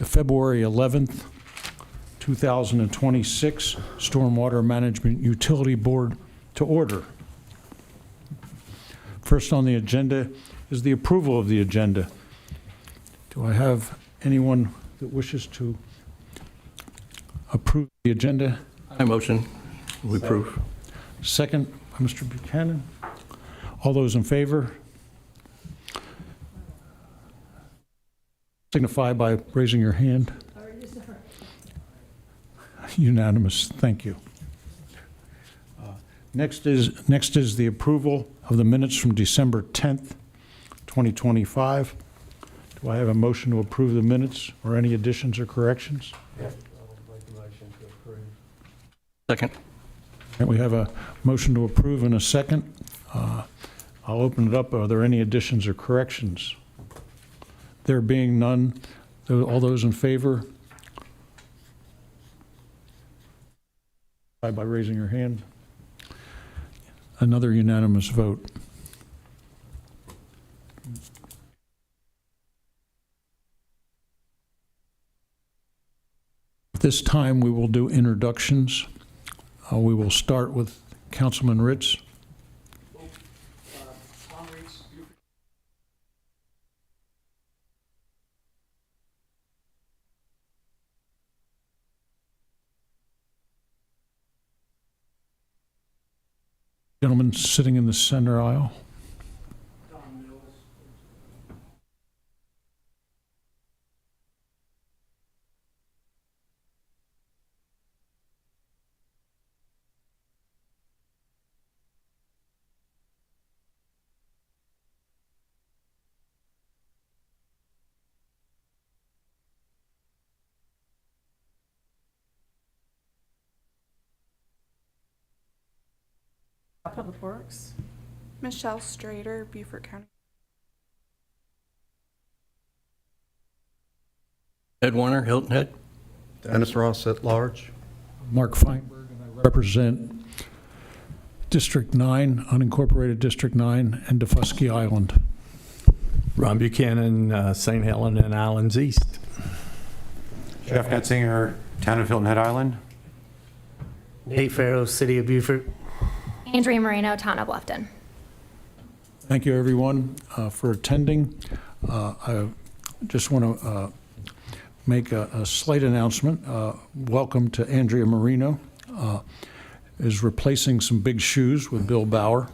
the February 11th, 2026 Stormwater Management Utility Board to order. First on the agenda is the approval of the agenda. Do I have anyone that wishes to approve the agenda? I motion we approve. Second, by Mr. Buchanan. All those in favor? Signify by raising your hand. Unanimous, thank you. Next is the approval of the minutes from December 10th, 2025. Do I have a motion to approve the minutes or any additions or corrections? Yes, I'll make a motion to approve. Second. And we have a motion to approve in a second. I'll open it up. Are there any additions or corrections? There being none, all those in favor? By raising your hand. Another unanimous vote. At this time, we will do introductions. We will start with Councilman Ritz. Gentleman sitting in the center aisle. Public Works. Michelle Strader, Beaufort County. Ed Warner, Hilton Head. Dennis Ross at large. Mark Feinberg, and I represent District 9, unincorporated District 9, and Defusky Island. Ron Buchanan, St. Helens and Islands East. Jeff Netzinger, Town of Hilton Head Island. Nate Farrow, City of Beaufort. Andrea Moreno, Town of Bluffton. Thank you, everyone, for attending. I just want to make a slight announcement. Welcome to Andrea Moreno, is replacing some big shoes with Bill Bauer.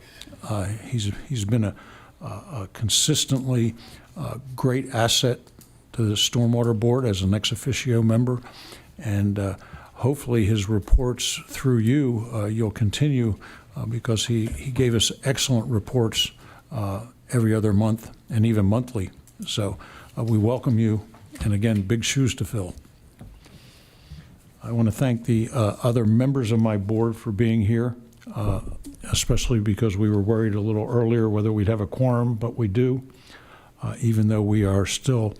He's been a consistently great asset to the Stormwater Board as an ex officio member, and hopefully his reports through you, you'll continue because he gave us excellent reports every other month and even monthly. So we welcome you, and again, big shoes to fill. I want to thank the other members of my board for being here, especially because we were worried a little earlier whether we'd have a quorum, but we do, even though we are still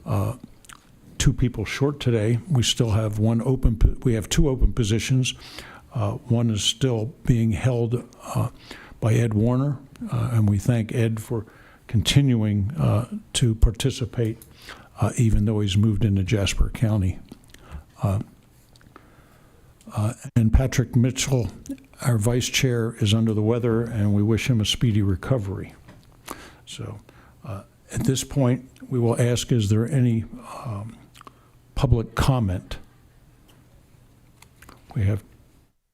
2 people short today. We still have we have 2 open positions. One is still being held by Ed Warner, and we thank Ed for continuing to participate, even though he's moved into Jasper County. And Patrick Mitchell, our vice chair, is under the weather, and we wish him a speedy recovery. So at this point, we will ask, is there any public comment? We have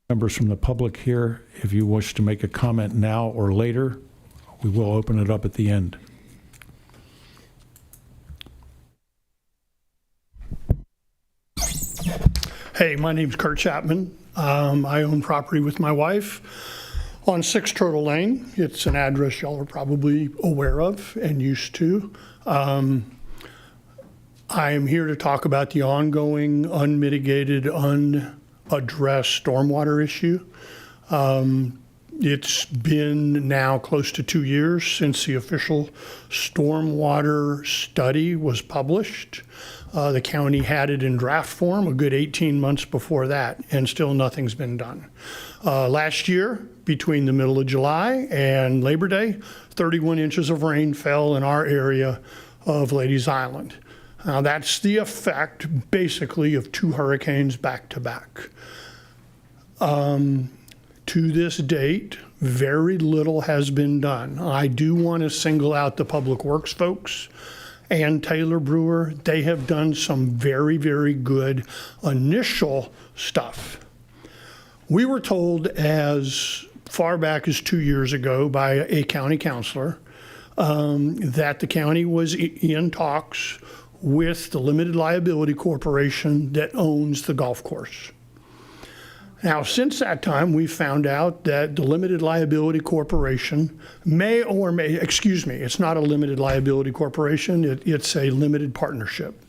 members from the public here. If you wish to make a comment now or later, we will open it up at the end. Hey, my name's Kurt Chapman. I own property with my wife on 6 Turtle Lane. It's an address y'all are probably aware of and used to. I am here to talk about the ongoing, unmitigated, unaddressed stormwater issue. It's been now close to 2 years since the official stormwater study was published. The county had it in draft form a good 18 months before that, and still nothing's been done. Last year, between the middle of July and Labor Day, 31 inches of rain fell in our area of Ladies Island. Now, that's the effect, basically, of 2 hurricanes back to back. To this date, very little has been done. I do want to single out the Public Works folks and Taylor Brewer. They have done some very, very good initial stuff. We were told as far back as 2 years ago by a county councilor that the county was in talks with the limited liability corporation that owns the golf course. Now, since that time, we've found out that the limited liability corporation it's not a limited liability corporation, it's a limited partnership.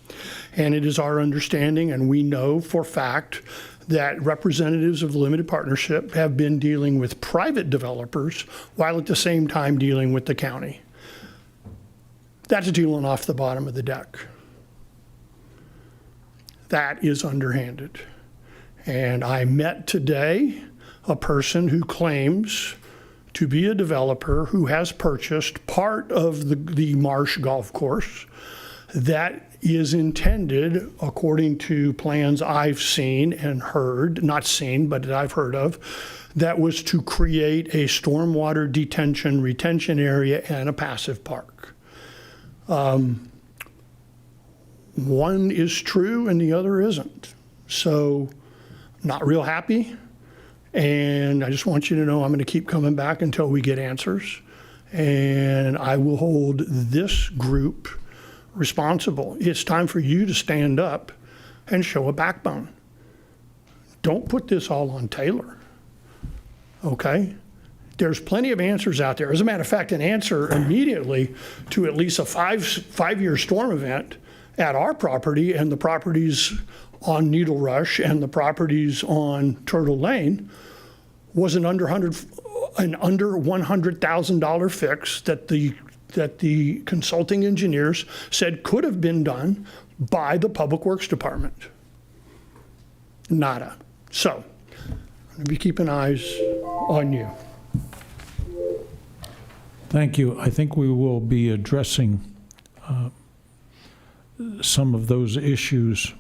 And it is our understanding, and we know for fact, that representatives of the limited partnership have been dealing with private developers while at the same time dealing with the county. That's dealing off the bottom of the deck. That is underhanded. And I met today a person who claims to be a developer who has purchased part of the Marsh Golf Course that is intended, according to plans I've seen and heard, not seen, but that I've heard of, that was to create a stormwater detention retention area and a passive park. One is true and the other isn't. So, not real happy, and I just want you to know I'm going to keep coming back until we get answers, and I will hold this group responsible. It's time for you to stand up and show a backbone. Don't put this all on Taylor, okay? There's plenty of answers out there. As a matter of fact, an answer immediately to at least a five-year storm event at our property and the properties on Needle Rush and the properties on Turtle Lane was an under $100,000 fix that the consulting engineers said could have been done by the Public Works Department. Nada. So, I'm going to be keeping eyes on you. Thank you. I think we will be addressing some of those issues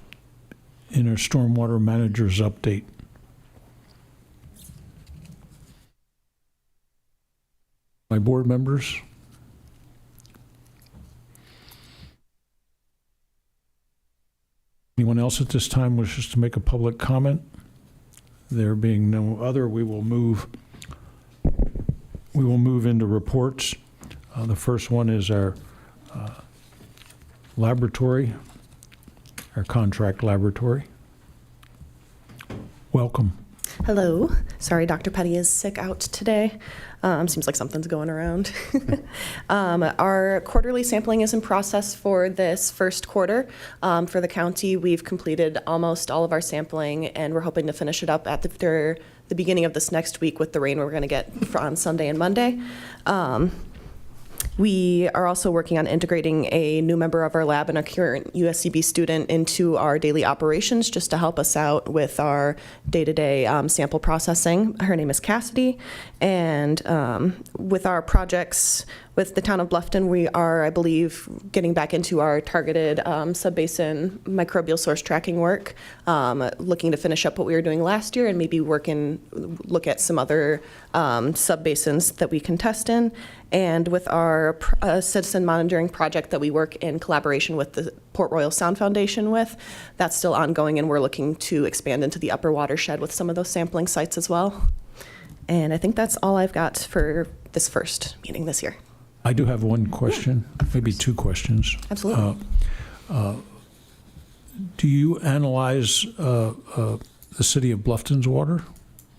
in our stormwater manager's update. My board members? Anyone else at this time wishes to make a public comment? There being no other, we will move into reports. The first one is our laboratory, our contract laboratory. Welcome. Hello. Sorry, Dr. Petty is sick out today. Seems like something's going around. Our quarterly sampling is in process for this first quarter. For the county, we've completed almost all of our sampling, and we're hoping to finish it up at the beginning of this next week with the rain we're going to get on Sunday and Monday. We are also working on integrating a new member of our lab and a current USCB student into our daily operations just to help us out with our day-to-day sample processing. Her name is Cassidy, and with our projects with the town of Bluffton, we are, I believe, getting back into our targeted sub-basin microbial source tracking work, looking to finish up what we were doing last year and maybe look at some other sub-basins that we can test in. And with our citizen monitoring project that we work in collaboration with the Port Royal Sound Foundation with, that's still ongoing, and we're looking to expand into the upper watershed with some of those sampling sites as well. And I think that's all I've got for this first meeting this year. I do have one question, maybe two questions. Absolutely. Do you analyze the city of Bluffton's water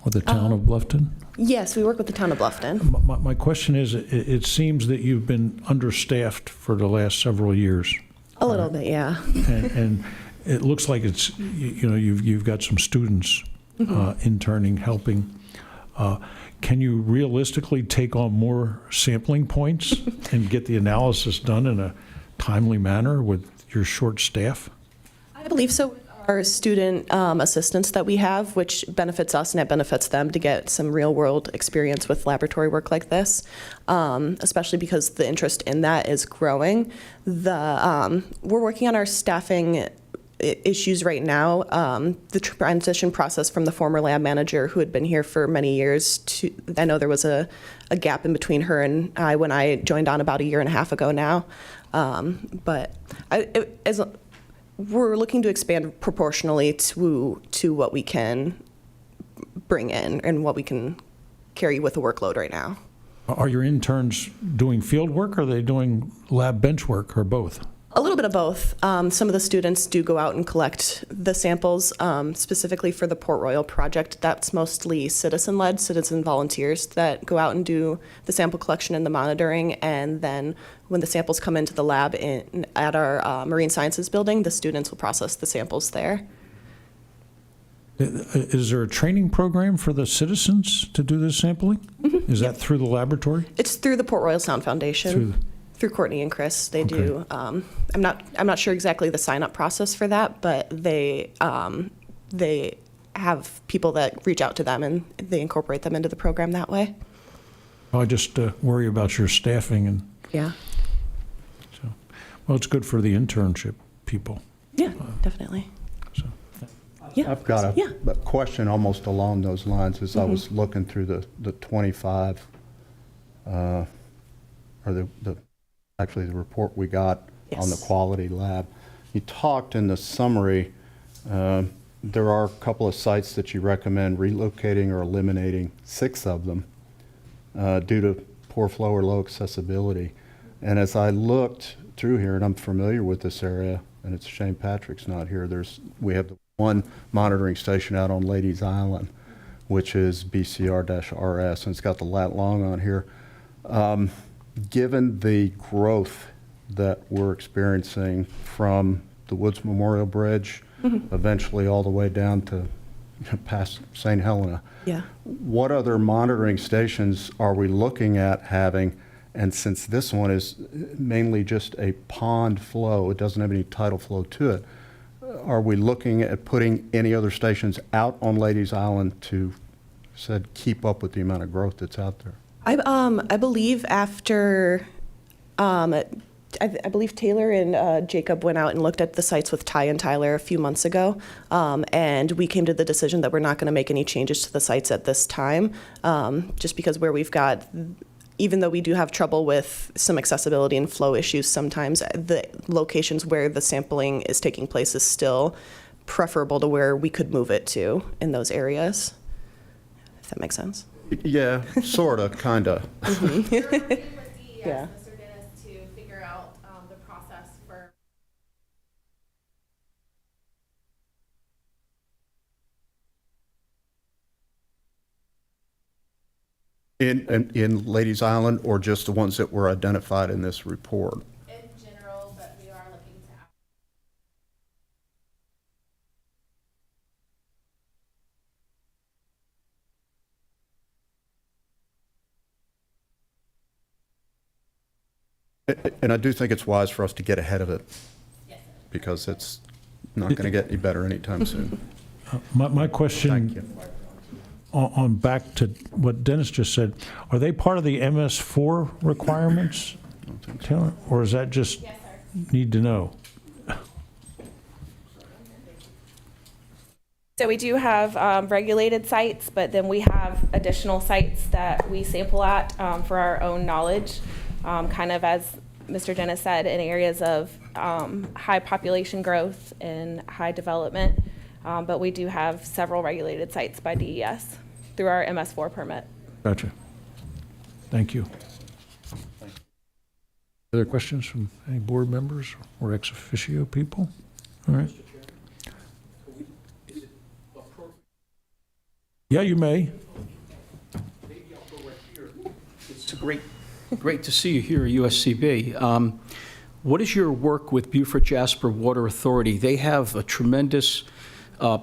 or the town of Bluffton? Yes, we work with the town of Bluffton. My question is, it seems that you've been understaffed for the last several years. A little bit, yeah. And it looks like it's, you've got some students interning, helping. Can you realistically take on more sampling points and get the analysis done in a timely manner with your short staff? I believe so. Our student assistants that we have, which benefits us and it benefits them to get some real-world experience with laboratory work like this, especially because the interest in that is growing. We're working on our staffing issues right now. The transition process from the former lab manager who had been here for many years to, I know there was a gap in between her and I when I joined on about a year and a half ago now. But we're looking to expand proportionally to what we can bring in and what we can carry with the workload right now. Are your interns doing field work, or are they doing lab bench work, or both? A little bit of both. Some of the students do go out and collect the samples, specifically for the Port Royal project. That's mostly citizen-led, citizen volunteers that go out and do the sample collection and the monitoring. And then when the samples come into the lab at our Marine Sciences building, the students will process the samples there. Is there a training program for the citizens to do this sampling? Mm-hmm. Is that through the laboratory? It's through the Port Royal Sound Foundation. Through Courtney and Chris, they do. I'm not sure exactly the sign-up process for that, but they have people that reach out to them and they incorporate them into the program that way. I just worry about your staffing, and Yeah. so. Well, it's good for the internship people. Yeah, definitely. So. Yeah. I've got Yeah. a question almost along those lines as I was looking through the 25, or actually the report we got on the Yes. quality lab. You talked in the summary, there are a couple of sites that you recommend relocating or eliminating, 6 of them, due to poor flow or low accessibility. And as I looked through here, and I'm familiar with this area, and it's a shame Patrick's not here, we have the one monitoring station out on Ladies Island, which is BCR-RS, and it's got the lat long on here. Given the growth that we're experiencing from the Woods Memorial Bridge, eventually all the way down to past St. Helena, Yeah. what other monitoring stations are we looking at having? And since this one is mainly just a pond flow, it doesn't have any tidal flow to it, are we looking at putting any other stations out on Ladies Island to keep up with the amount of growth that's out there? I believe after, I believe Taylor and Jacob went out and looked at the sites with Ty and Tyler a few months ago, and we came to the decision that we're not going to make any changes to the sites at this time, just because where we've got, even though we do have trouble with some accessibility and flow issues sometimes, the locations where the sampling is taking place is still preferable to where we could move it to in those areas, if that makes sense. Yeah, sort of, kind of. Yeah. Mr. Dennis to figure out the process for. In Ladies Island, or just the ones that were identified in this report? In general, but we are looking to. And I do think it's wise for us to get ahead of it, because it's not going to get any better anytime soon. My question. Thank you. On back to what Dennis just said, are they part of the MS4 requirements, Taylor, or is that just need to know? So we do have regulated sites, but then we have additional sites that we sample at for our own knowledge, kind of as Mr. Dennis said, in areas of high population growth and high development. But we do have several regulated sites by DES through our MS4 permit. Gotcha. Thank you. Other questions from any board members or ex officio people? All right. Yeah, you may. It's great to see you here at USCB. What is your work with Beaufort Jasper Water Authority? They have a tremendous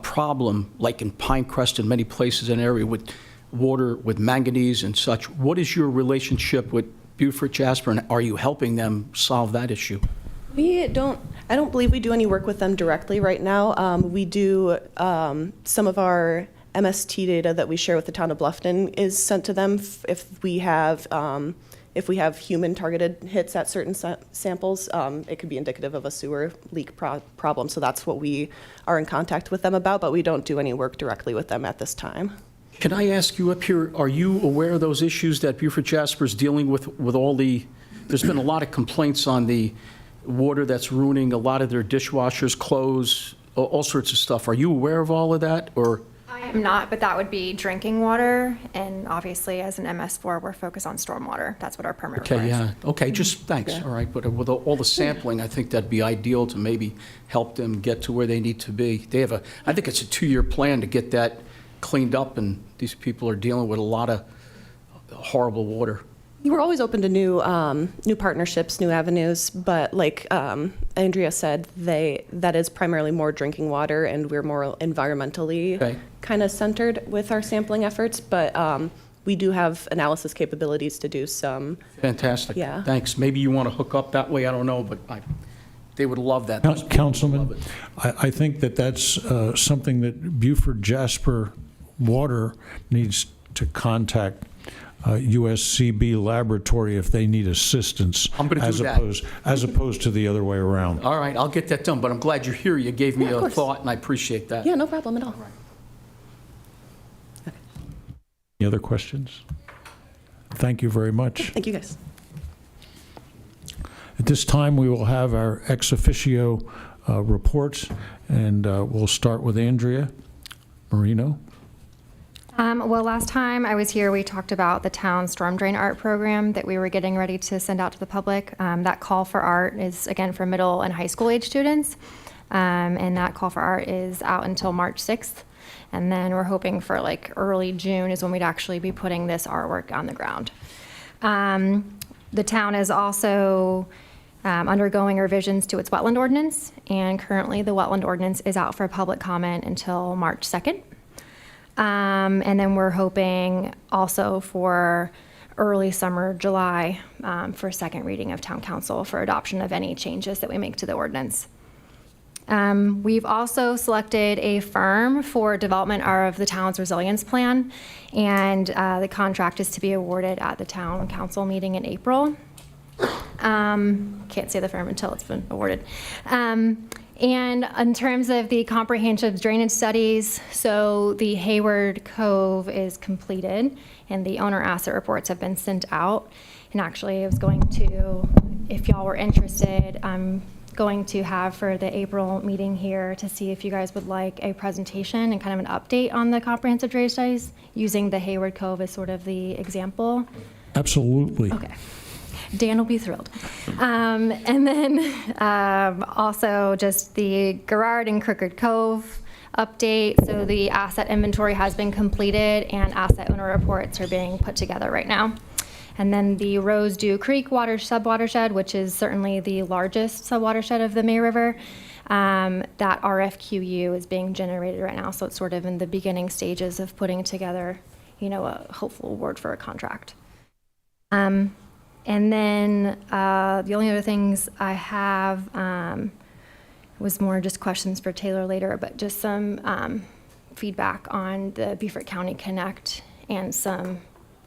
problem, like in Pinecrest and many places in the area, with water, with manganese and such. What is your relationship with Beaufort Jasper, and are you helping them solve that issue? We don't I don't believe we do any work with them directly right now. We do, some of our MST data that we share with the town of Bluffton is sent to them if we have human targeted hits at certain samples. It could be indicative of a sewer leak problem. So that's what we are in contact with them about, but we don't do any work directly with them at this time. Can I ask you up here, are you aware of those issues that Beaufort Jasper's dealing with all there's been a lot of complaints on the water that's ruining a lot of their dishwashers, clothes, all sorts of stuff. Are you aware of all of that, or? I am not, but that would be drinking water, and obviously as an MS4, we're focused on stormwater. That's what our permit requires. Okay, yeah, okay, just, thanks, all right, but with all the sampling, I think that'd be ideal to maybe help them get to where they need to be. They have I think it's a 2-year plan to get that cleaned up, and these people are dealing with a lot of horrible water. We're always open to new partnerships, new avenues, but like Andrea said, that is primarily more drinking water, and we're more environmentally kind of centered with our sampling efforts. But we do have analysis capabilities to do some. Fantastic. Yeah. Thanks. Maybe you want to hook up that way. I don't know, but they would love that. Councilman, I think that's something that Beaufort Jasper Water needs to contact USCB Laboratory if they need assistance. I'm going to do that. As opposed to the other way around. All right, I'll get that done, but I'm glad you're here. You gave me Yeah, of a course. thought, and I appreciate that. Yeah, no problem at all. Any other questions? Thank you very much. Thank you, guys. At this time, we will have our ex officio reports, and we'll start with Andrea Marino. Well, last time I was here, we talked about the town storm drain art program that we were getting ready to send out to the public. That call for art is, again, for middle and high school age students. And that call for art is out until March 6th. And then we're hoping for like early June is when we'd actually be putting this artwork on the ground. The town is also undergoing revisions to its wetland ordinance. And currently the wetland ordinance is out for public comment until March 2nd. And then we're hoping also for early summer, July, for second reading of town council for adoption of any changes that we make to the ordinance. We've also selected a firm for development of the town's resilience plan, and the contract is to be awarded at the town council meeting in April. Can't say the firm until it's been awarded. And in terms of the comprehensive drainage studies, so the Hayward Cove is completed and the owner asset reports have been sent out. And actually I was going to, if y'all were interested, I'm going to have for the April meeting here to see if you guys would like a presentation and kind of an update on the comprehensive drainage studies using the Hayward Cove as sort of the example. Absolutely. Okay. Dan will be thrilled. And then also just the Garrard and Crooked Cove update. So the asset inventory has been completed and asset owner reports are being put together right now. And then the Rosedew Creek subwatershed, which is certainly the largest subwatershed of the May River, that RFQU is being generated right now. So it's sort of in the beginning stages of putting together, a hopeful award for a contract. And then the only other things I have was more just questions for Taylor later, but just some feedback on the Beaufort County Connect and some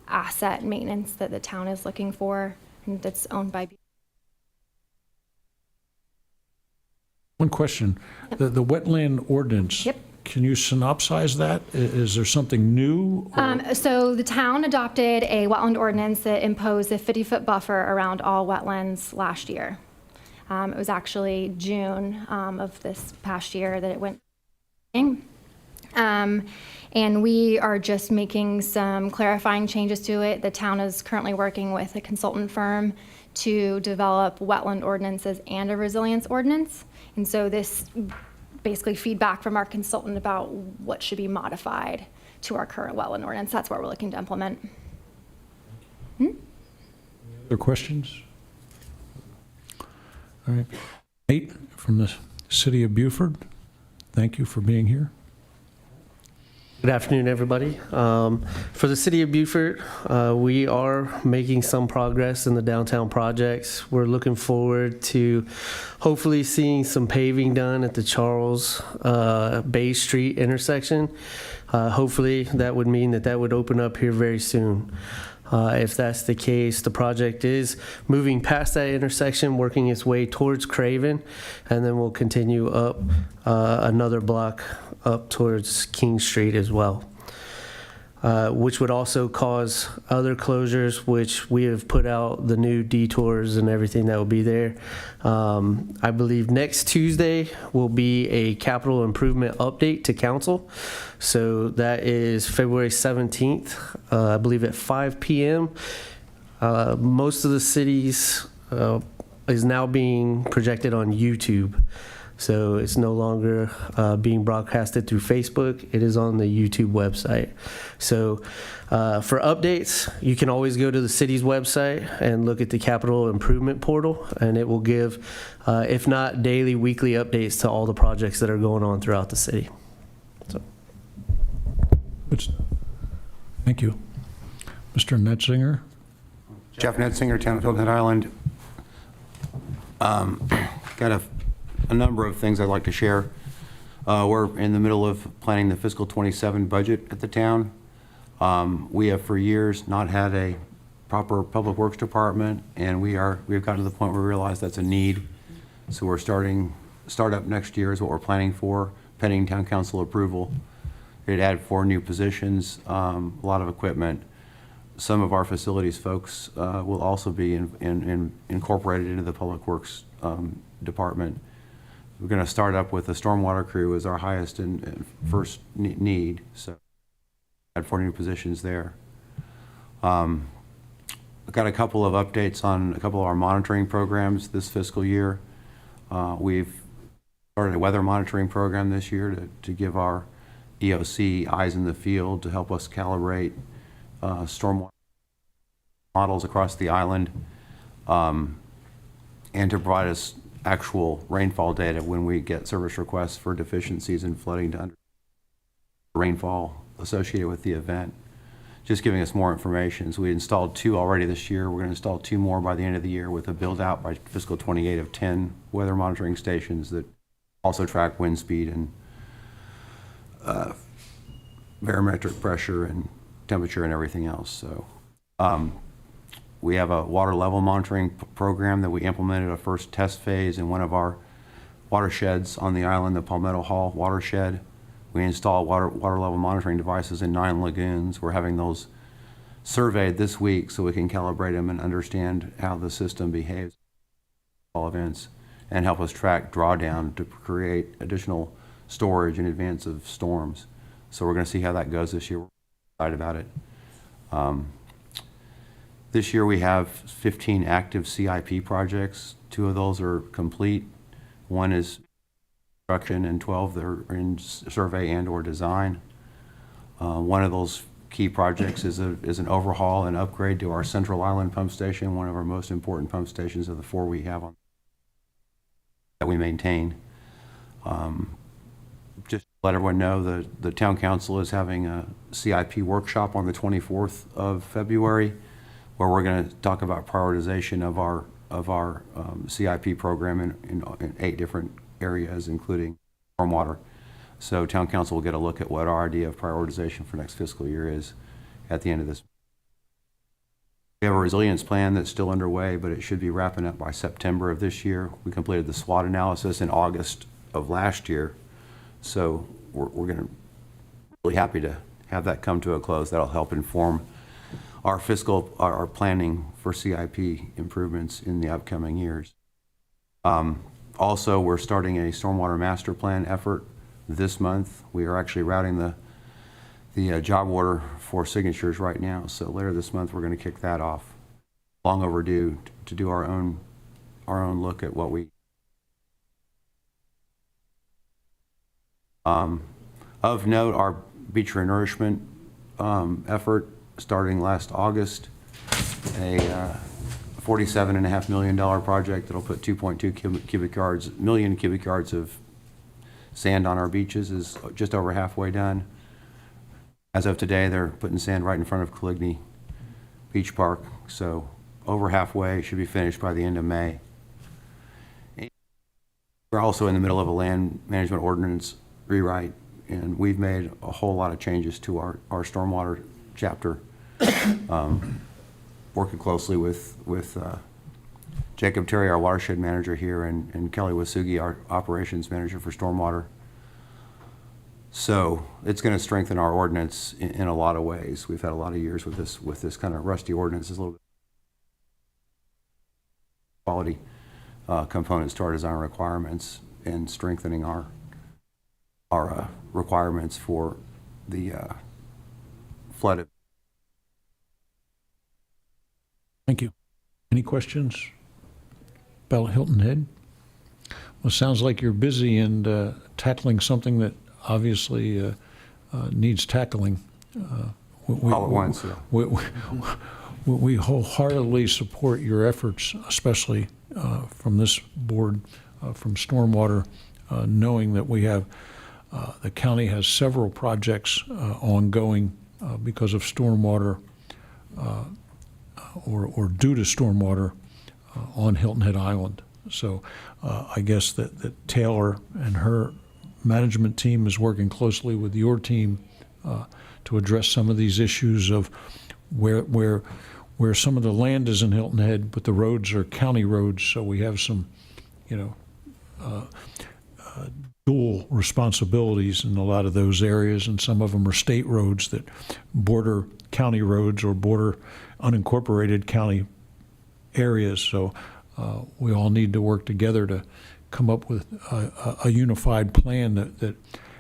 asset maintenance that the town is looking for and that's owned by. One question. The wetland ordinance. Yep. Can you synopsize that? Is there something new? So the town adopted a wetland ordinance that imposed a 50-foot buffer around all wetlands last year. It was actually June of this past year that it went. And we are just making some clarifying changes to it. The town is currently working with a consultant firm to develop wetland ordinances and a resilience ordinance. And so this basically feedback from our consultant about what should be modified to our current wetland ordinance. That's what we're looking to implement. Other questions? All right. Nate from the city of Beaufort, thank you for being here. Good afternoon, everybody. For the city of Beaufort, we are making some progress in the downtown projects. We're looking forward to hopefully seeing some paving done at the Charles Bay Street intersection. Hopefully, that would mean that would open up here very soon. If that's the case, the project is moving past that intersection, working its way towards Craven, and then we'll continue up another block up towards King Street as well, which would also cause other closures, which we have put out the new detours and everything that will be there. I believe next Tuesday will be a capital improvement update to council. So that is February 17th, I believe at 5 p.m. Most of the cities is now being projected on YouTube. So it's no longer being broadcasted through Facebook. It is on the YouTube website. So for updates, you can always go to the city's website and look at the capital improvement portal, and it will give, if not daily, weekly updates to all the projects that are going on throughout the city. So. Thank you. Mr. Netzinger? Jeff Netzinger, Town of Hilton Head Island. Got a number of things I'd like to share. We're in the middle of planning the fiscal 27 budget at the town. We have for years not had a proper public works department, and we've gotten to the point where we realize that's a need. So we're start up next year is what we're planning for, pending town council approval. It'd add 4 new positions, a lot of equipment. Some of our facilities folks will also be incorporated into the public works department. We're going to start up with the stormwater crew as our highest and first need. So add 4 new positions there. I've got a couple of updates on a couple of our monitoring programs this fiscal year. We've started a weather monitoring program this year to give our EOC eyes in the field to help us calibrate stormwater models across the island, and to provide us actual rainfall data when we get service requests for deficiencies in flooding to rainfall associated with the event, just giving us more information. So we installed 2 already this year. We're going to install 2 more by the end of the year, with a build out by fiscal 28 of 10 weather monitoring stations that also track wind speed and barometric pressure and temperature and everything else. So we have a water level monitoring program that we implemented a first test phase in one of our watersheds on the island, the Palmetto Hall watershed. We installed water level monitoring devices in 9 lagoons. We're having those surveyed this week so we can calibrate them and understand how the system behaves all events, and help us track drawdown to create additional storage in advance of storms. So we're going to see how that goes this year. We're excited about it. This year we have 15 active CIP projects. 2 of those are complete. 1 is construction, and 12 that are in survey and or design. One of those key projects is an overhaul and upgrade to our Central Island pump station, one of our most important pump stations of the 4 we have on that we maintain. Just to let everyone know, the town council is having a CIP workshop on the 24th of February, where we're going to talk about prioritization of our CIP program in 8 different areas, including stormwater. So town council will get a look at what our idea of prioritization for next fiscal year is at the end of this. We have a resilience plan that's still underway, but it should be wrapping up by September of this year. We completed the SWOT analysis in August of last year. So we're going to really happy to have that come to a close. That'll help inform our planning for CIP improvements in the upcoming years. Also, we're starting a stormwater master plan effort this month. We are actually routing the job order for signatures right now. So later this month, we're going to kick that off. Long overdue to do our own look at what we. Of note, our beach renourishment effort starting last August, a $47.5 million project that'll put 2.2 million cubic yards of sand on our beaches, is just over halfway done. As of today, they're putting sand right in front of Caligny Beach Park, so over halfway, should be finished by the end of May. We're also in the middle of a land management ordinance rewrite, and we've made a whole lot of changes to our stormwater chapter, working closely with Jacob Terry, our watershed manager here, and Kelly Wasugi, our operations manager for stormwater. So it's going to strengthen our ordinance in a lot of ways. We've had a lot of years with this kind of rusty ordinance. It's a little bit quality components to our design requirements and strengthening our requirements for the flood. Thank you. Any questions about Hilton Head? Well, it sounds like you're busy and tackling something that obviously needs tackling. All at once, yeah. We wholeheartedly support your efforts, especially from this board, from Stormwater, knowing that we have, the county has several projects ongoing because of stormwater or due to stormwater on Hilton Head Island. So I guess that Taylor and her management team is working closely with your team to address some of these issues of where some of the land is in Hilton Head, but the roads are county roads, so we have some, dual responsibilities in a lot of those areas, and some of them are state roads that border county roads or border unincorporated county areas. So we all need to work together to come up with a unified plan that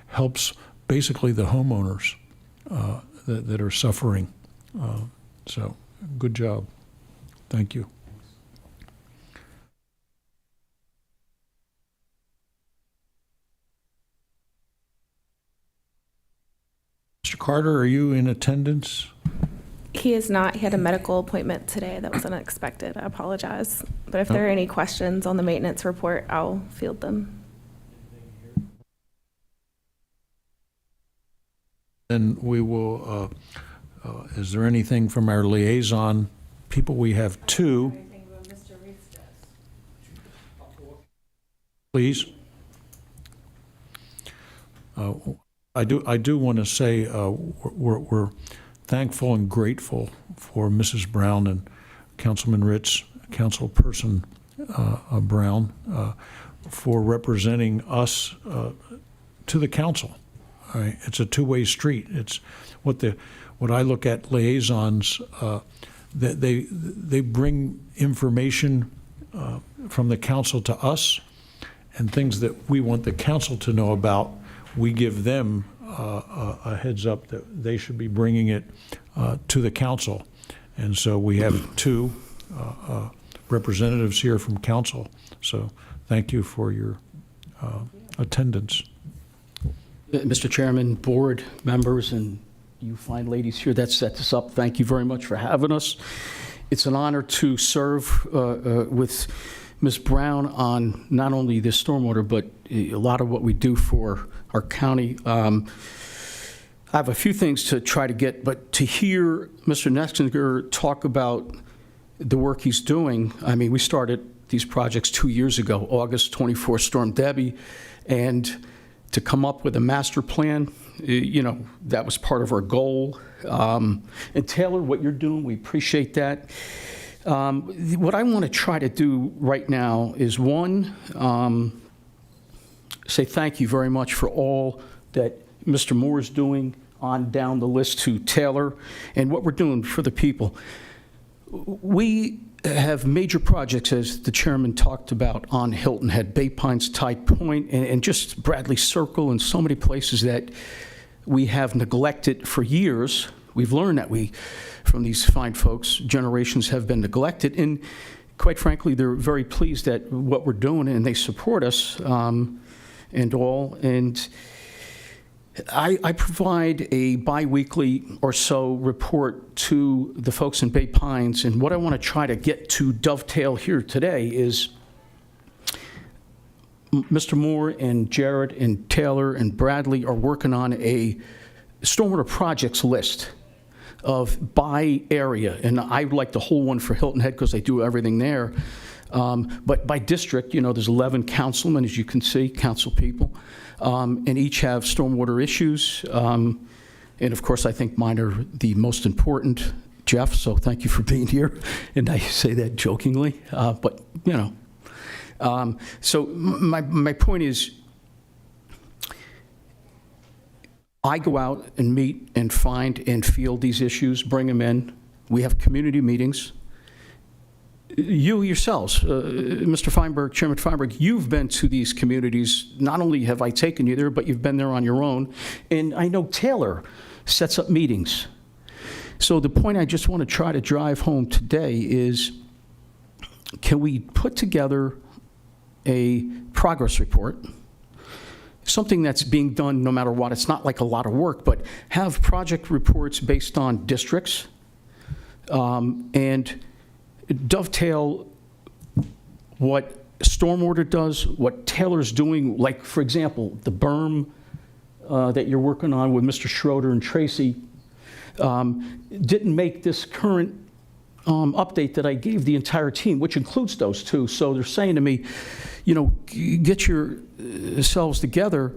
helps basically the homeowners that are suffering. So good job. Thank you. Mr. Carter, are you in attendance? He is not. He had a medical appointment today that was unexpected. I apologize. But if there are any questions on the maintenance report, I'll field them. Then we will, is there anything from our liaison people? We have two. Please. I do want to say we're thankful and grateful for Mrs. Brown and Councilman Ritz, Councilperson Brown, for representing us to the council. All right, it's a two-way street. It's what I look at liaisons, that they bring information from the council to us, and things that we want the council to know about. We give them a heads up that they should be bringing it to the council. And so we have two representatives here from council. So thank you for your attendance. Mr. Chairman, board members, and you fine ladies here that set this up, thank you very much for having us. It's an honor to serve with Ms. Brown on not only the stormwater, but a lot of what we do for our county. I have a few things to try to get, but to hear Mr. Nextinger talk about the work he's doing, I mean, we started these projects 2 years ago, August 24, Storm Debbie, and to come up with a master plan, that was part of our goal. And Taylor, what you're doing, we appreciate that. What I want to try to do right now is, one, say thank you very much for all that Mr. Moore is doing on down the list to Taylor and what we're doing for the people. We have major projects, as the chairman talked about, on Hilton Head, Bay Pines, Tide Point, and just Bradley Circle, and so many places that we have neglected for years. We've learned that from these fine folks, generations have been neglected, and quite frankly, they're very pleased at what we're doing, and they support us and all. And I provide a bi-weekly or so report to the folks in Bay Pines, and what I want to try to get to dovetail here today is Mr. Moore and Jared and Taylor and Bradley are working on a stormwater projects list of by area, and I like the whole one for Hilton Head because they do everything there. But by district, there's 11 councilmen, as you can see, council people, and each have stormwater issues. And of course, I think mine are the most important, Jeff, so thank you for being here. And I say that jokingly, but, so my point is, I go out and meet and find and field these issues, bring them in. We have community meetings. You yourselves, Mr. Feinberg, Chairman Feinberg, you've been to these communities. Not only have I taken you there, but you've been there on your own. And I know Taylor sets up meetings. So the point I just want to try to drive home today is, can we put together a progress report, something that's being done no matter what? It's not like a lot of work, but have project reports based on districts, and dovetail what Stormwater does, what Taylor's doing. Like, for example, the berm that you're working on with Mr. Schroeder and Tracy didn't make this current update that I gave the entire team, which includes those two. So they're saying to me, get yourselves together,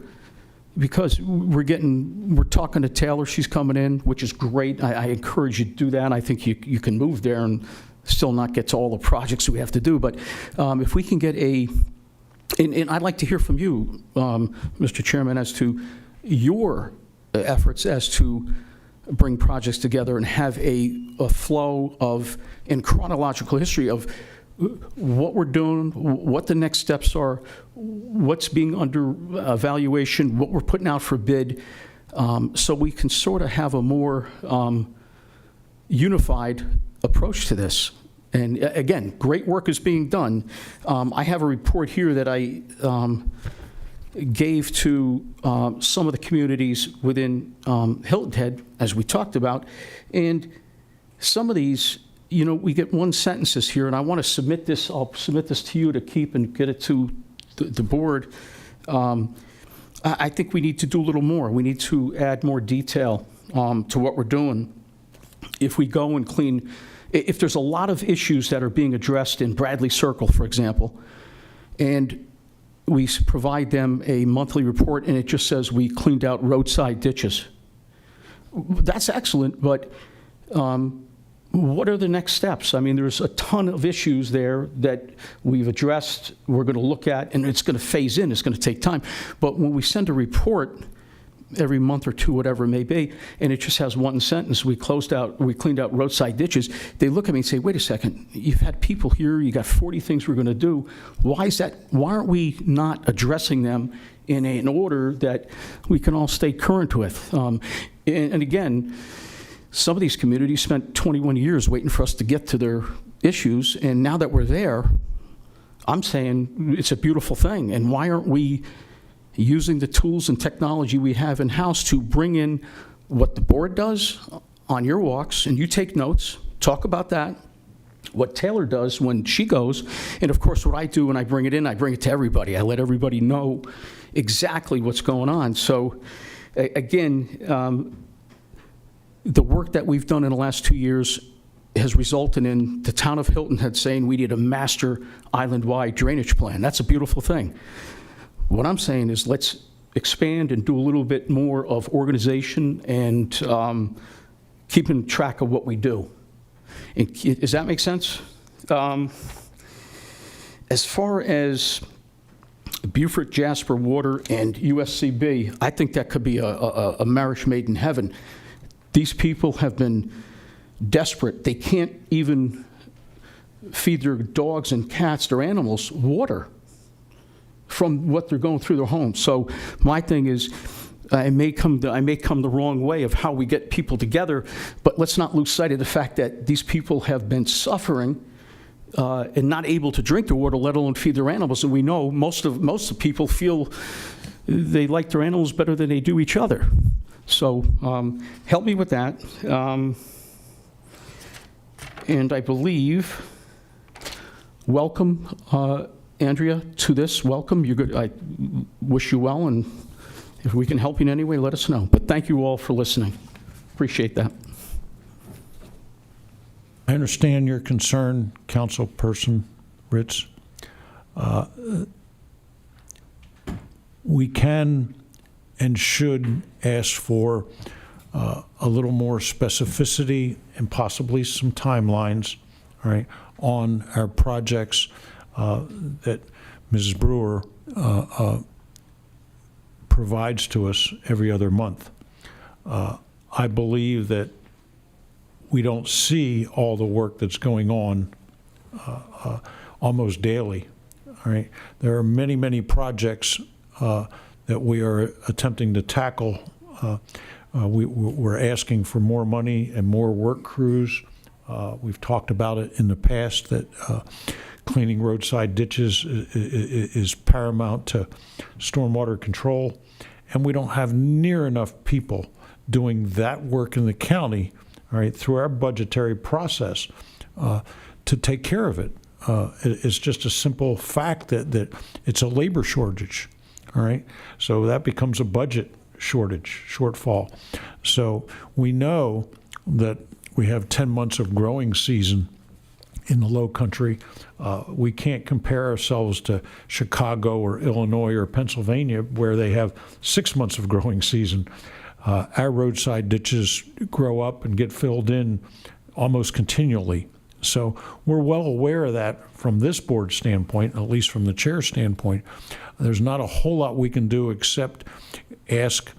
because we're talking to Taylor. She's coming in, which is great. I encourage you to do that. I think you can move there and still not get to all the projects we have to do. But if we can get and I'd like to hear from you, Mr. Chairman, as to your efforts as to bring projects together and have a flow of, in chronological history of what we're doing, what the next steps are, what's being under evaluation, what we're putting out for bid, so we can sort of have a more unified approach to this. And again, great work is being done. I have a report here that I gave to some of the communities within Hilton Head, as we talked about, and some of these, we get one sentences here, and I want to submit this. I'll submit this to you to keep and get it to the board. I think we need to do a little more. We need to add more detail to what we're doing. If we go and clean, if there's a lot of issues that are being addressed in Bradley Circle, for example, and we provide them a monthly report and it just says we cleaned out roadside ditches. That's excellent, but what are the next steps? I mean, there's a ton of issues there that we've addressed, we're going to look at, and it's going to phase in, it's going to take time. But when we send a report every month or two, whatever it may be, and it just has one sentence, we cleaned out roadside ditches, they look at me and say, wait a second, you've had people here, you got 40 things we're going to do. Why aren't we not addressing them in an order that we can all stay current with? And again, some of these communities spent 21 years waiting for us to get to their issues, and now that we're there, I'm saying it's a beautiful thing. And why aren't we using the tools and technology we have in-house to bring in what the board does on your walks, and you take notes, talk about that, what Taylor does when she goes, and of course what I do when I bring it in, I bring it to everybody. I let everybody know exactly what's going on. So again, the work that we've done in the last 2 years has resulted in the town of Hilton Head saying we need a master island-wide drainage plan. That's a beautiful thing. What I'm saying is let's expand and do a little bit more of organization and keeping track of what we do. And does that make sense? As far as Beaufort, Jasper, Water, and USCB, I think that could be a marriage made in heaven. These people have been desperate. They can't even feed their dogs and cats, their animals, water from what they're going through their homes. So my thing is, I may come the wrong way of how we get people together, but let's not lose sight of the fact that these people have been suffering and not able to drink the water, let alone feed their animals. And we know most of people feel they like their animals better than they do each other. So help me with that. And I believe, welcome, Andrea, to this. Welcome. You're good. I wish you well, and If we can help you in any way, let us know. But thank you all for listening. Appreciate that. I understand your concern, Councilperson Ritz. We can and should ask for a little more specificity and possibly some timelines, all right, on our projects that Mrs. Brewer provides to us every other month. I believe that we don't see all the work that's going on almost daily. All right, there are many, many projects that we are attempting to tackle. We're asking for more money and more work crews. We've talked about it in the past that cleaning roadside ditches is paramount to stormwater control, and we don't have near enough people doing that work in the county, all right, through our budgetary process to take care of it. It's just a simple fact that it's a labor shortage, all right? So that becomes a budget shortfall. So we know that we have 10 months of growing season in the low country. We can't compare ourselves to Chicago or Illinois or Pennsylvania where they have 6 months of growing season. Our roadside ditches grow up and get filled in almost continually. So we're well aware of that from this board standpoint, at least from the chair standpoint. There's not a whole lot we can do except ask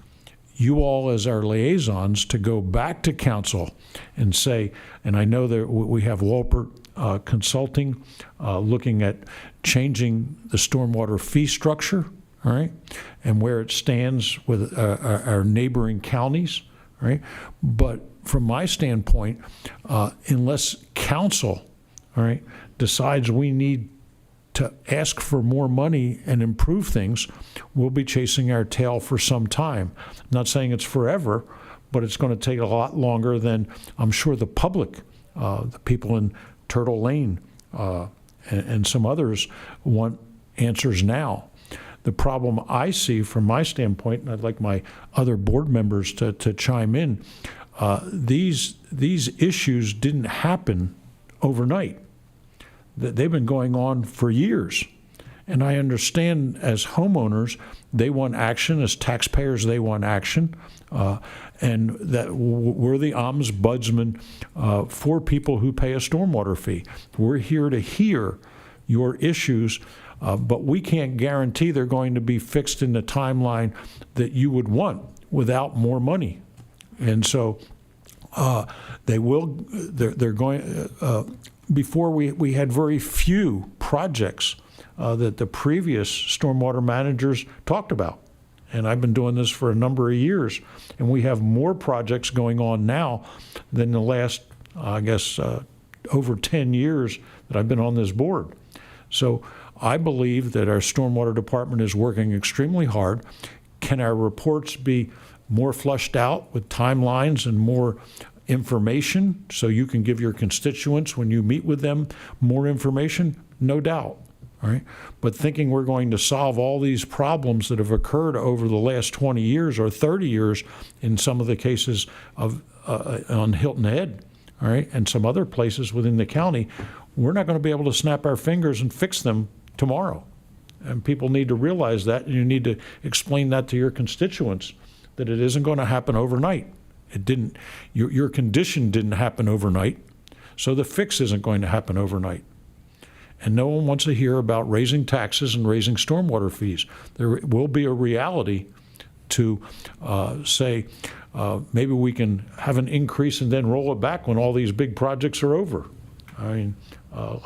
you all as our liaisons to go back to council and say, and I know that we have Walpert Consulting looking at changing the stormwater fee structure, all right, and where it stands with our neighboring counties, all right? But from my standpoint, unless council, all right, decides we need to ask for more money and improve things, we'll be chasing our tail for some time. I'm not saying it's forever, but it's going to take a lot longer than I'm sure the public, the people in Turtle Lane and some others want answers now. The problem I see from my standpoint, and I'd like my other board members to chime in, these issues didn't happen overnight. They've been going on for years. And I understand as homeowners, they want action. As taxpayers, they want action. And that we're the ombudsman for people who pay a stormwater fee. We're here to hear your issues, but we can't guarantee they're going to be fixed in the timeline that you would want without more money. And so they're going, before we had very few projects that the previous stormwater managers talked about. And I've been doing this for a number of years, and we have more projects going on now than the last, I guess, over 10 years that I've been on this board. So I believe that our stormwater department is working extremely hard. Can our reports be more fleshed out with timelines and more information so you can give your constituents, when you meet with them, more information? No doubt. All right? But thinking we're going to solve all these problems that have occurred over the last 20 years or 30 years in some of the cases of on Hilton Head, all right, and some other places within the county, we're not going to be able to snap our fingers and fix them tomorrow. And people need to realize that, and you need to explain that to your constituents, that it isn't going to happen overnight. It didn't, your condition didn't happen overnight, so the fix isn't going to happen overnight. And no one wants to hear about raising taxes and raising stormwater fees. There will be a reality to say maybe we can have an increase and then roll it back when all these big projects are over. I mean,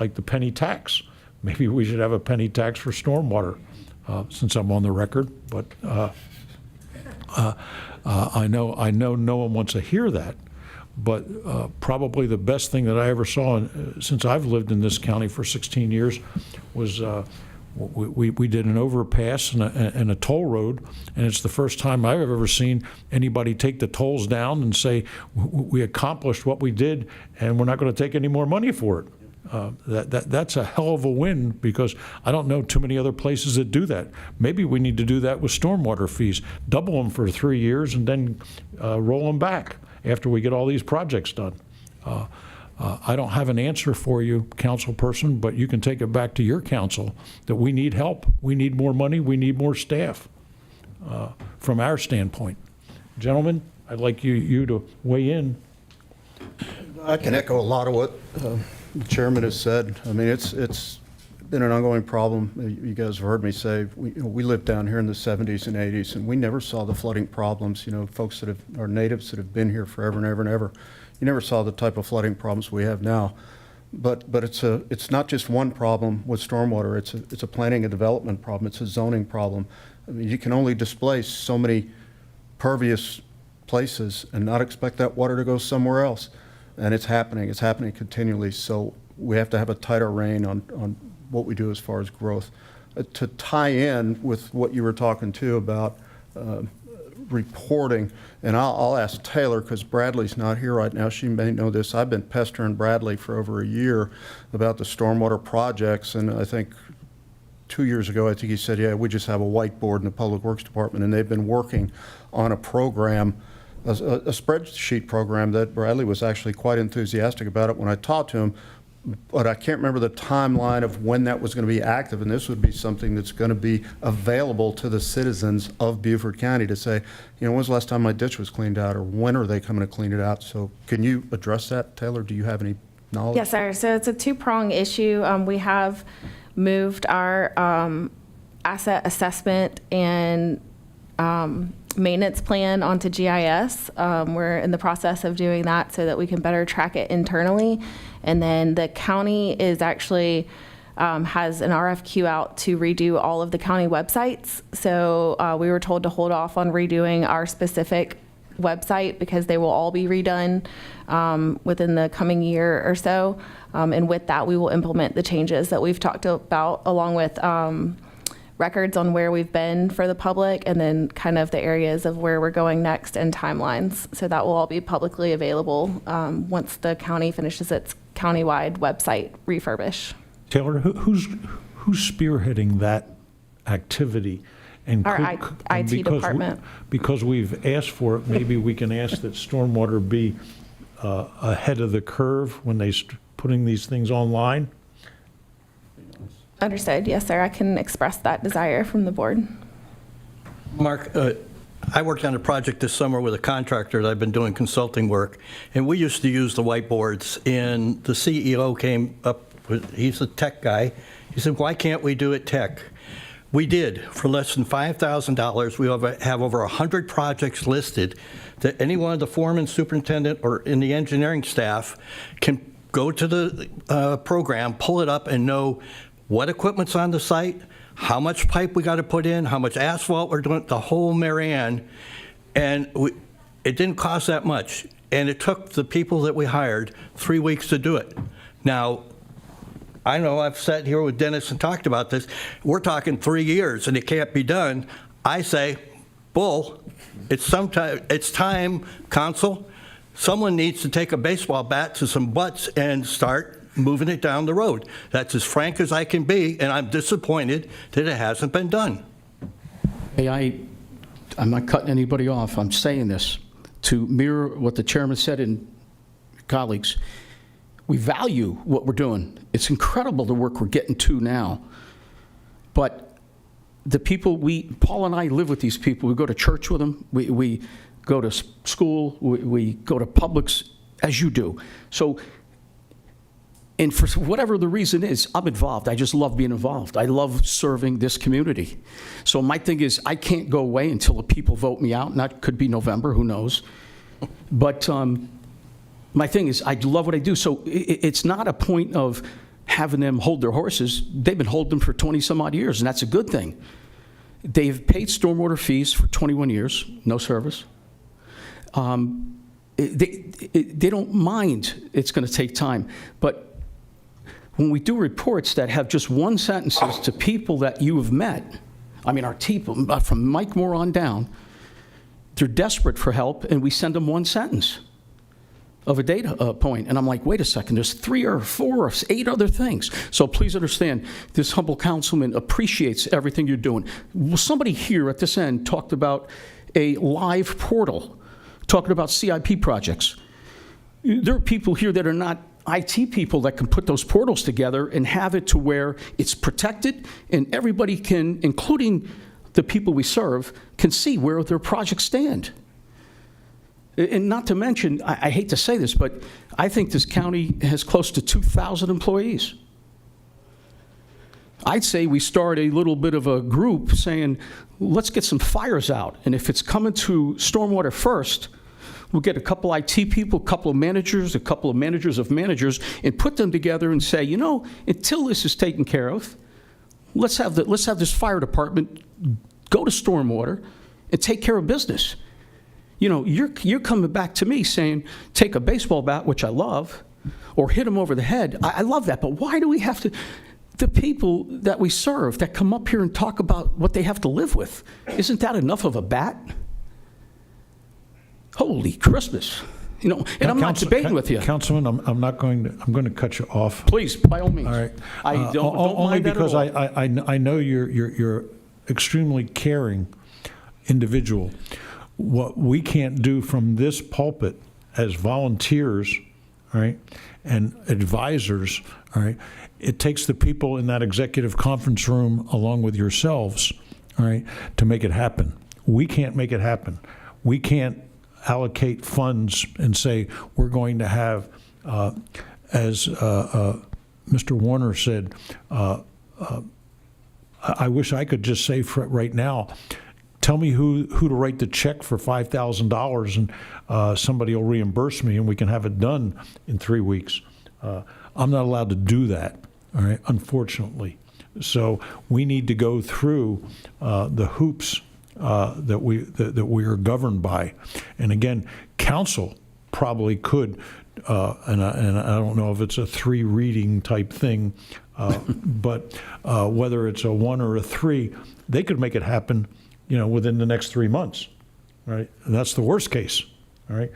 like the penny tax. Maybe we should have a penny tax for stormwater, since I'm on the record. But I know no one wants to hear that. But probably the best thing that I ever saw since I've lived in this county for 16 years was we did an overpass and a toll road, and it's the first time I've ever seen anybody take the tolls down and say, we accomplished what we did and we're not going to take any more money for it. That's a hell of a win, because I don't know too many other places that do that. Maybe we need to do that with stormwater fees, double them for 3 years and then roll them back after we get all these projects done. I don't have an answer for you, council person, but you can take it back to your council that we need help. We need more money. We need more staff from our standpoint. Gentlemen, I'd like you to weigh in. I can echo a lot of what the chairman has said. I mean, it's been an ongoing problem. You guys have heard me say, we lived down here in the 70s and 80s, and we never saw the flooding problems. Folks that are natives that have been here forever and ever and ever. You never saw the type of flooding problems we have now. But it's not just one problem with stormwater. It's a planning and development problem. It's a zoning problem. I mean, you can only displace so many pervious places and not expect that water to go somewhere else. And it's happening. It's happening continually. So we have to have a tighter rein on what we do as far as growth. To tie in with what you were talking to about reporting, and I'll ask Taylor, because Bradley's not here right now. She may know this. I've been pestering Bradley for over a year about the stormwater projects, and I think 2 years ago, I think he said, yeah, we just have a whiteboard in the Public Works Department, and they've been working on a program, a spreadsheet program that Bradley was actually quite enthusiastic about it when I talked to him, but I can't remember the timeline of when that was going to be active, and this would be something that's going to be available to the citizens of Beaufort County to say, when's the last time my ditch was cleaned out, or when are they coming to clean it out? So can you address that, Taylor? Do you have any knowledge? Yes, sir. So it's a two-prong issue. We have moved our asset assessment and maintenance plan onto GIS. We're in the process of doing that so that we can better track it internally. And then the county is actually has an RFQ out to redo all of the county websites. So we were told to hold off on redoing our specific website because they will all be redone within the coming year or so. And with that, we will implement the changes that we've talked about, along with records on where we've been for the public, and then kind of the areas of where we're going next and timelines. So that will all be publicly available once the county finishes its countywide website refurbish. Taylor, who's spearheading that activity? And Our IT department. Because we've asked for it, maybe we can ask that Stormwater be ahead of the curve when they're putting these things online? Understood. Yes, sir. I can express that desire from the board. Mark, I worked on a project this summer with a contractor that I've been doing consulting work, and we used to use the whiteboards, and the CEO came up with, he's a tech guy, he said, why can't we do it tech? We did. For less than $5,000, we have over 100 projects listed that any one of the foreman, superintendent, or in the engineering staff can go to the program, pull it up, and know what equipment's on the site, how much pipe we got to put in, how much asphalt we're doing, the whole Marianne. And it didn't cost that much. And it took the people that we hired 3 weeks to do it. Now, I know I've sat here with Dennis and talked about this. We're talking 3 years and it can't be done. I say, bull, it's time, council. Someone needs to take a baseball bat to some butts and start moving it down the road. That's as frank as I can be, and I'm disappointed that it hasn't been done. Hey, I'm not cutting anybody off. I'm saying this to mirror what the chairman said and colleagues. We value what we're doing. It's incredible the work we're getting to now. But the people, Paul and I live with these people. We go to church with them. We go to school. We go to Publix, as you do. So, and for whatever the reason is, I'm involved. I just love being involved. I love serving this community. So my thing is, I can't go away until the people vote me out. And that could be November, who knows. But my thing is, I love what I do. So it's not a point of having them hold their horses. They've been holding them for 20 some odd years, and that's a good thing. They've paid stormwater fees for 21 years, no service. They don't mind it's going to take time. But when we do reports that have just one sentences to people that you have met, I mean, our people, from Mike Moore on down, they're desperate for help, and we send them one sentence. of a data point. And I'm like, wait a second, there's 3 or 4 or 8 other things. So please understand, this humble councilman appreciates everything you're doing. Well, somebody here at this end talked about a live portal, talking about CIP projects. There are people here that are not IT people that can put those portals together and have it to where it's protected and everybody can, including the people we serve, can see where their projects stand. And not to mention, I hate to say this, but I think this county has close to 2,000 employees. I'd say we start a little bit of a group saying, let's get some fires out. And if it's coming to stormwater first, we'll get a couple IT people, a couple of managers of managers, and put them together and say, you know, until this is taken care of, let's have this fire department go to stormwater and take care of business. You know, you're coming back to me saying, take a baseball bat, which I love, or hit them over the head. I love that, but why do we have to? The people that we serve that come up here and talk about what they have to live with, isn't that enough of a bat? Holy Christmas. You know, and I'm not debating with you. Councilman, I'm going to cut you off. Please, by all means. All right. I don't Only mind that because at all. I know you're extremely caring individual. What we can't do from this pulpit as volunteers, all right, and advisors, all right, it takes the people in that executive conference room along with yourselves, all right, to make it happen. We can't make it happen. We can't allocate funds and say we're going to have, as Mr. Warner said, I wish I could just say right now, tell me who to write the check for $5,000 and somebody will reimburse me and we can have it done in 3 weeks. I'm not allowed to do that, all right, unfortunately. So we need to go through the hoops that we are governed by. And again, council probably could, and I don't know if it's a 3 reading type thing, but whether it's a 1 or a 3, they could make it happen, you know, within the next 3 months, right? And that's the worst case, all right?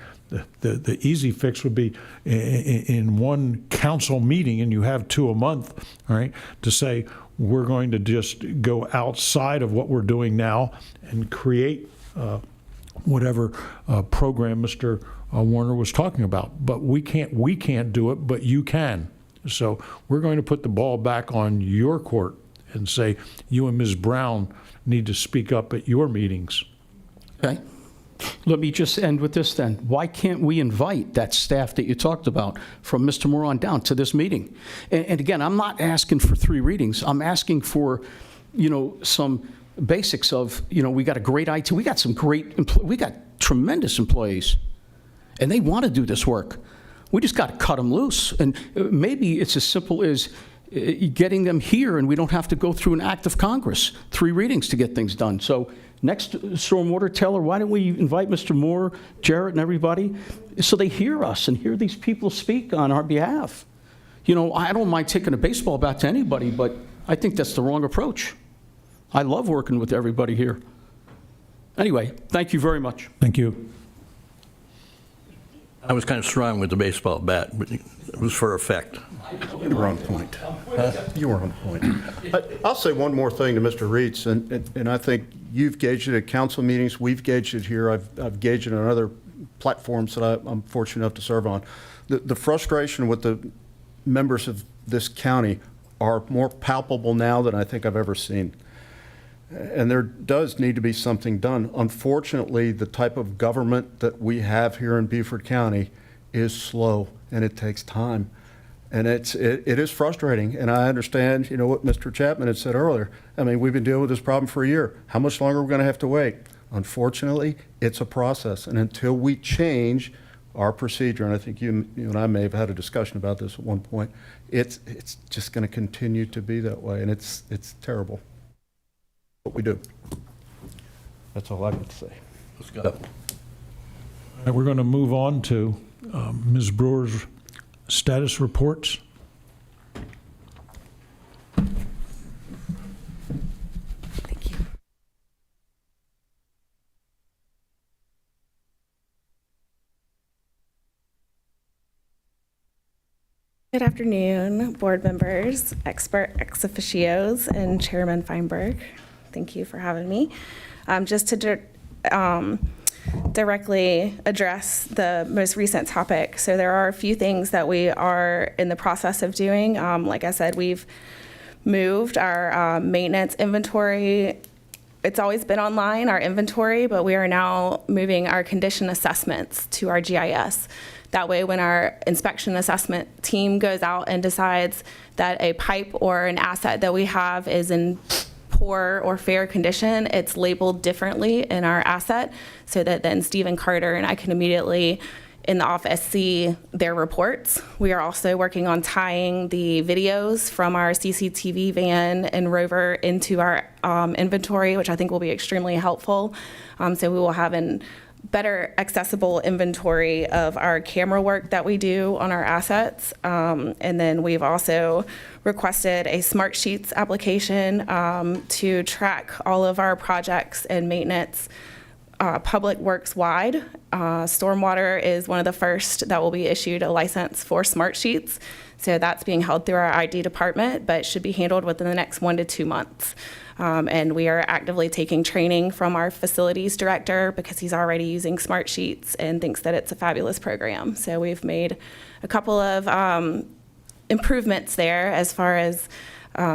The easy fix would be in one council meeting, and you have 2 a month, all right, to say we're going to just go outside of what we're doing now and create whatever program Mr. Warner was talking about. But we can't do it, but you can. So we're going to put the ball back on your court and say you and Ms. Brown need to speak up at your meetings. Okay. Let me just end with this then. Why can't we invite that staff that you talked about from Mr. Moore on down to this meeting? And again, I'm not asking for 3 readings. I'm asking for, you know, some basics of, you know, we got a great IT. We got some great, we got tremendous employees, and they want to do this work. We just got to cut them loose. And maybe it's as simple as getting them here, and we don't have to go through an act of Congress, 3 readings to get things done. So next stormwater teller, why don't we invite Mr. Moore, Jarrett, and everybody so they hear us and hear these people speak on our behalf. You know, I don't mind taking a baseball bat to anybody, but I think that's the wrong approach. I love working with everybody here. Anyway, thank you very much. Thank you. I was kind of strong with the baseball bat, but it was for effect. You were on point. You were on point. I'll say one more thing to Mr. Reitz, and I think you've gauged it at council meetings. We've gauged it here. I've gauged it on other platforms that I'm fortunate enough to serve on. The frustration with the members of this county are more palpable now than I think I've ever seen. And there does need to be something done. Unfortunately, the type of government that we have here in Beaufort County is slow, and it takes time. And it is frustrating, and I understand, you know, what Mr. Chapman had said earlier. I mean, we've been dealing with this problem for a year. How much longer are we going to have to wait? Unfortunately, it's a process, and until we change our procedure, and I think you and I may have had a discussion about this at one point, it's just going to continue to be that way, and it's terrible. What we do. That's all I got to say. Let's go. All right, we're going to move on to Ms. Brewer's status reports. Good afternoon, board members, expert ex officios, and Chairman Feinberg. Thank you for having me. Just to directly address the most recent topic. So there are a few things that we are in the process of doing. Like I said, we've moved our maintenance inventory. It's always been online, our inventory, but we are now moving our condition assessments to our GIS. That way, when our inspection assessment team goes out and decides that a pipe or an asset that we have is in poor or fair condition, it's labeled differently in our asset so that then Stephen Carter and I can immediately in the office see their reports. We are also working on tying the videos from our CCTV van and rover into our inventory, which I think will be extremely helpful. So we will have an better accessible inventory of our camera work that we do on our assets. And then we've also requested a Smart Sheets application to track all of our projects and maintenance public works wide. Stormwater is one of the first that will be issued a license for Smart Sheets. So that's being held through our ID department, but should be handled within the next 1 to 2 months. And we are actively taking training from our facilities director because he's already using Smart Sheets and thinks that it's a fabulous program. So we've made a couple of improvements there as far as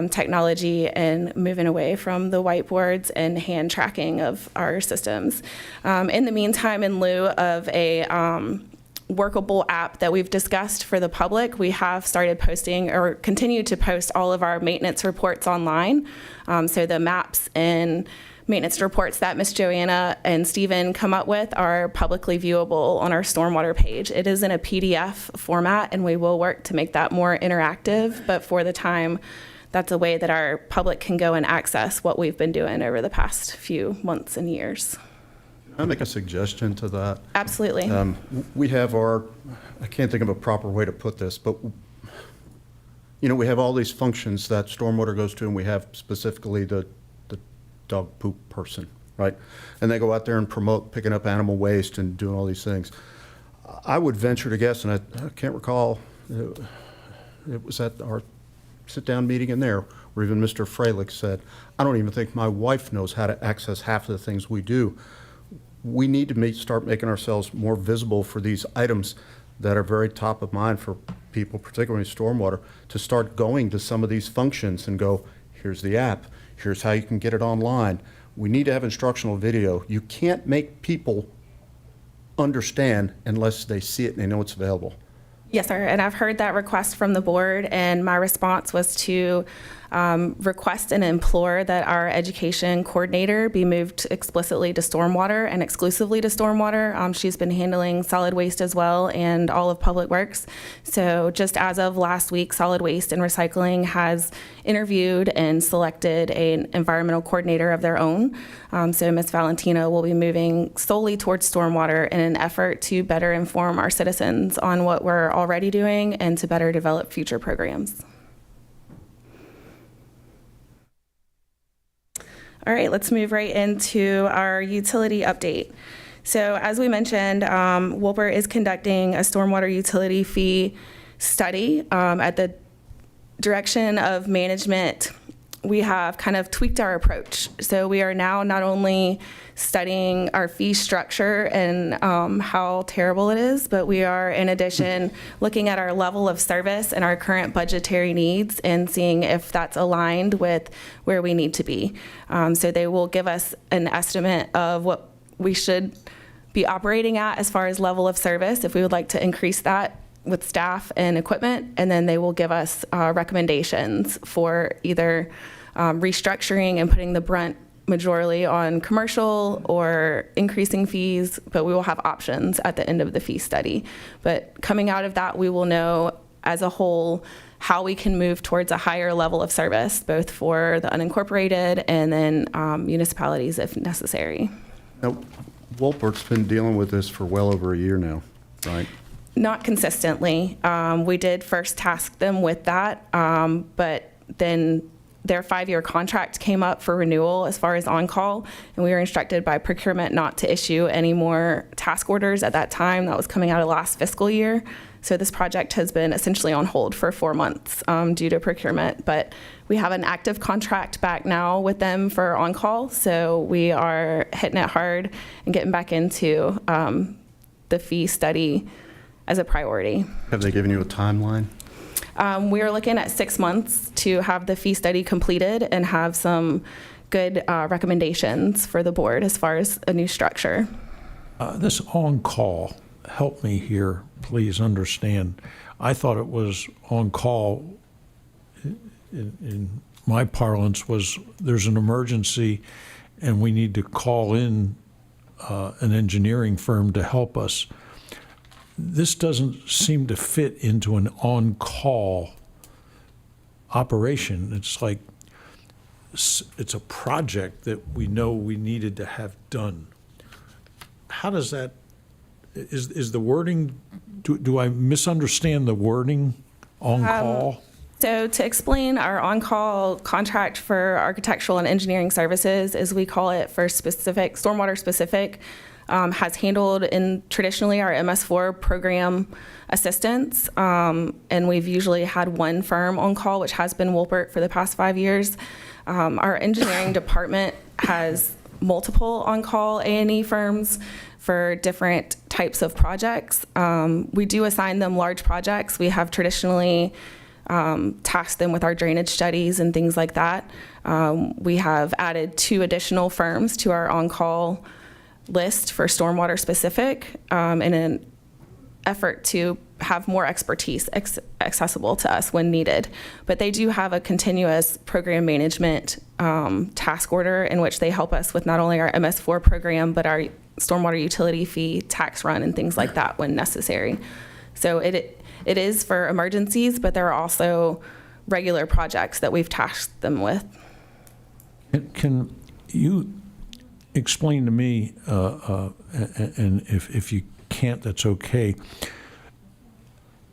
technology and moving away from the whiteboards and hand tracking of our systems. In the meantime, in lieu of a workable app that we've discussed for the public, we have started posting or continue to post all of our maintenance reports online. So the maps and maintenance reports that Ms. Joanna and Stephen come up with are publicly viewable on our Stormwater page. It is in a PDF format, and we will work to make that more interactive, but for the time, that's a way that our public can go and access what we've been doing over the past few months and years. Can I make a suggestion to that? Absolutely. We have I can't think of a proper way to put this, but we have all these functions that Stormwater goes to, and we have specifically the dog poop person, right? And they go out there and promote picking up animal waste and doing all these things. I would venture to guess, and I can't recall, it was at our sit-down meeting in there where even Mr. Freilich said, I don't even think my wife knows how to access half of the things we do. We need to start making ourselves more visible for these items that are very top of mind for people, particularly stormwater, to start going to some of these functions and go, here's the app, here's how you can get it online. We need to have instructional video. You can't make people understand unless they see it and they know it's available. Yes, sir, and I've heard that request from the board, and my response was to request and implore that our education coordinator be moved explicitly to stormwater and exclusively to stormwater. She's been handling solid waste as well and all of public works. So just as of last week, solid waste and recycling has interviewed and selected an environmental coordinator of their own. So Ms. Valentina will be moving solely towards stormwater in an effort to better inform our citizens on what we're already doing and to better develop future programs. All right, let's move right into our utility update. So as we mentioned, Wolpert is conducting a stormwater utility fee study at the direction of management. We have kind of tweaked our approach. So we are now not only studying our fee structure and how terrible it is, but we are, in addition, looking at our level of service and our current budgetary needs and seeing if that's aligned with where we need to be. So they will give us an estimate of what we should be operating at as far as level of service, if we would like to increase that with staff and equipment, and then they will give us recommendations for either restructuring and putting the brunt majorly on commercial or increasing fees, but we will have options at the end of the fee study. But coming out of that, we will know as a whole how we can move towards a higher level of service, both for the unincorporated and then municipalities if necessary. Now, Wolpert's been dealing with this for well over a year now, right? Not consistently. We did first task them with that, but then their 5-year contract came up for renewal as far as on-call, and we were instructed by procurement not to issue any more task orders at that time. That was coming out of last fiscal year. So this project has been essentially on hold for 4 months due to procurement. But we have an active contract back now with them for on-call, so we are hitting it hard and getting back into the fee study as a priority. Have they given you a timeline? We are looking at 6 months to have the fee study completed and have some good recommendations for the board as far as a new structure. This on-call, help me here, please understand. I thought it was on-call, in my parlance, was there's an emergency and we need to call in an engineering firm to help us. This doesn't seem to fit into an on-call operation. It's like, it's a project that we know we needed to have done. How does that, is the wording, do I misunderstand the wording, on-call? So to explain, our on-call contract for architectural and engineering services, as we call it, for specific, stormwater specific, has handled in traditionally our MS4 program assistance, and we've usually had one firm on call, which has been Wolpert for the past 5 years. Our engineering department has multiple on-call A&E firms for different types of projects. We do assign them large projects. We have traditionally tasked them with our drainage studies and things like that. We have added 2 additional firms to our on-call list for stormwater specific in an effort to have more expertise accessible to us when needed. But they do have a continuous program management task order in which they help us with not only our MS4 program, but our stormwater utility fee, tax run, and things like that when necessary. So it is for emergencies, but there are also regular projects that we've tasked them with. Can you explain to me, and if you can't, that's okay.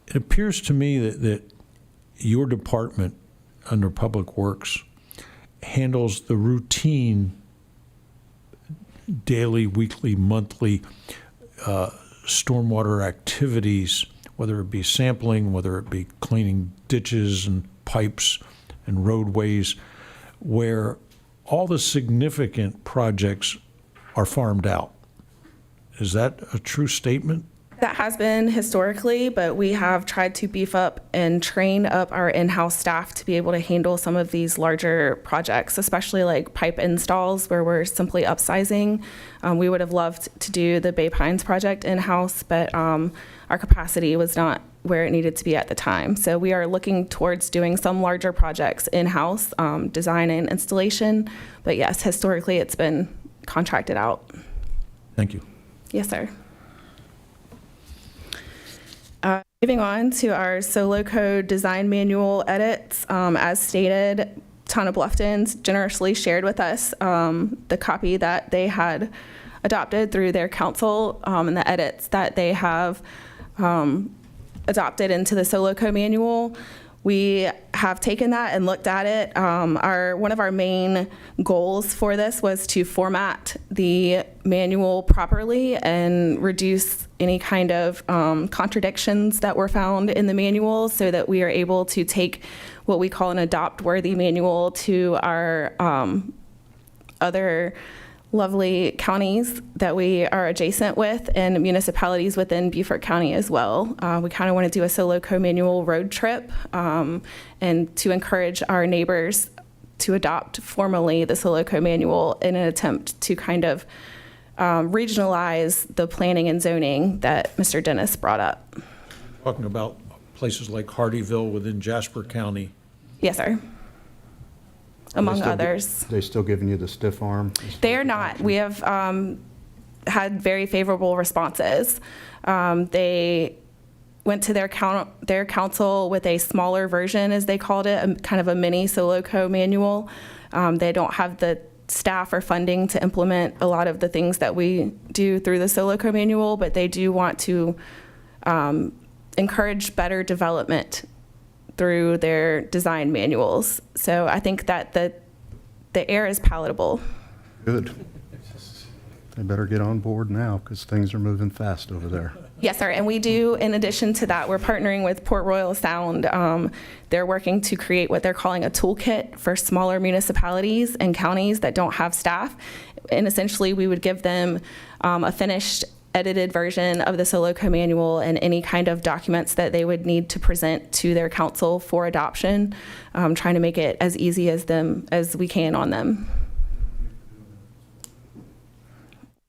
It appears to me that your department under Public Works handles the routine daily, weekly, monthly stormwater activities, whether it be sampling, whether it be cleaning ditches and pipes and roadways, where all the significant projects are farmed out. Is that a true statement? That has been historically, but we have tried to beef up and train up our in-house staff to be able to handle some of these larger projects, especially like pipe installs where we're simply upsizing. We would have loved to do the Bay Pines project in-house, but our capacity was not where it needed to be at the time. So we are looking towards doing some larger projects in-house, design and installation. But yes, historically it's been contracted out. Thank you. Yes, sir. Moving on to our solo code design manual edits, as stated, Town of Bluffton's generously shared with us the copy that they had adopted through their council and the edits that they have adopted into the solo code manual. We have taken that and looked at it. One of our main goals for this was to format the manual properly and reduce any kind of contradictions that were found in the manual so that we are able to take what we call an adopt-worthy manual to our other lovely counties that we are adjacent with and municipalities within Beaufort County as well. We kind of want to do a solo co-manual road trip and to encourage our neighbors to adopt formally the solo co-manual in an attempt to kind of regionalize the planning and zoning that Mr. Dennis brought up. Talking about places like Hardyville within Jasper County. Yes, sir. Among others. They still giving you the stiff arm? They are not. We have had very favorable responses. They went to their council with a smaller version, as they called it, kind of a mini solo co-manual. They don't have the staff or funding to implement a lot of the things that we do through the solo co-manual, but they do want to encourage better development through their design manuals. So I think that the air is palatable. Good. They better get on board now because things are moving fast over there. Yes, sir. And we do, in addition to that, we're partnering with Port Royal Sound. They're working to create what they're calling a toolkit for smaller municipalities and counties that don't have staff. And essentially, we would give them a finished, edited version of the Soloco manual and any kind of documents that they would need to present to their council for adoption, trying to make it as easy as we can on them.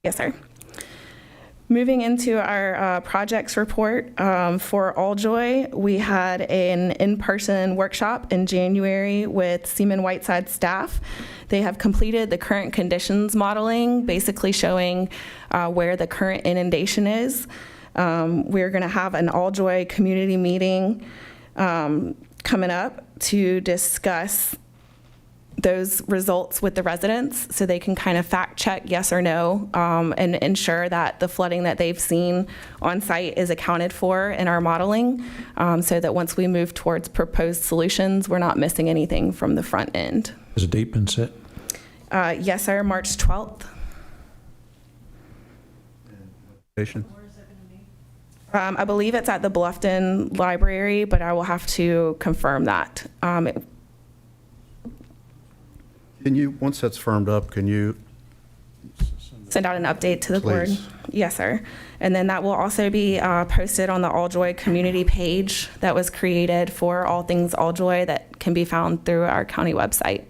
Yes, sir. Moving into our projects report, for Alljoy, we had an in-person workshop in January with Seaman Whiteside staff. They have completed the current conditions modeling, basically showing where the current inundation is. We're going to have an Alljoy community meeting coming up to discuss those results with the residents so they can kind of fact check yes or no, and ensure that the flooding that they've seen on site is accounted for in our modeling, so that once we move towards proposed solutions, we're not missing anything from the front end. Has a date been set? Yes, sir, March 12th. I believe it's at the Bluffton Library, but I will have to confirm that. Can you, once that's firmed up, can you Send out an update to the board. Please. Yes, sir. And then that will also be posted on the Alljoy community page that was created for all things Alljoy that can be found through our county website.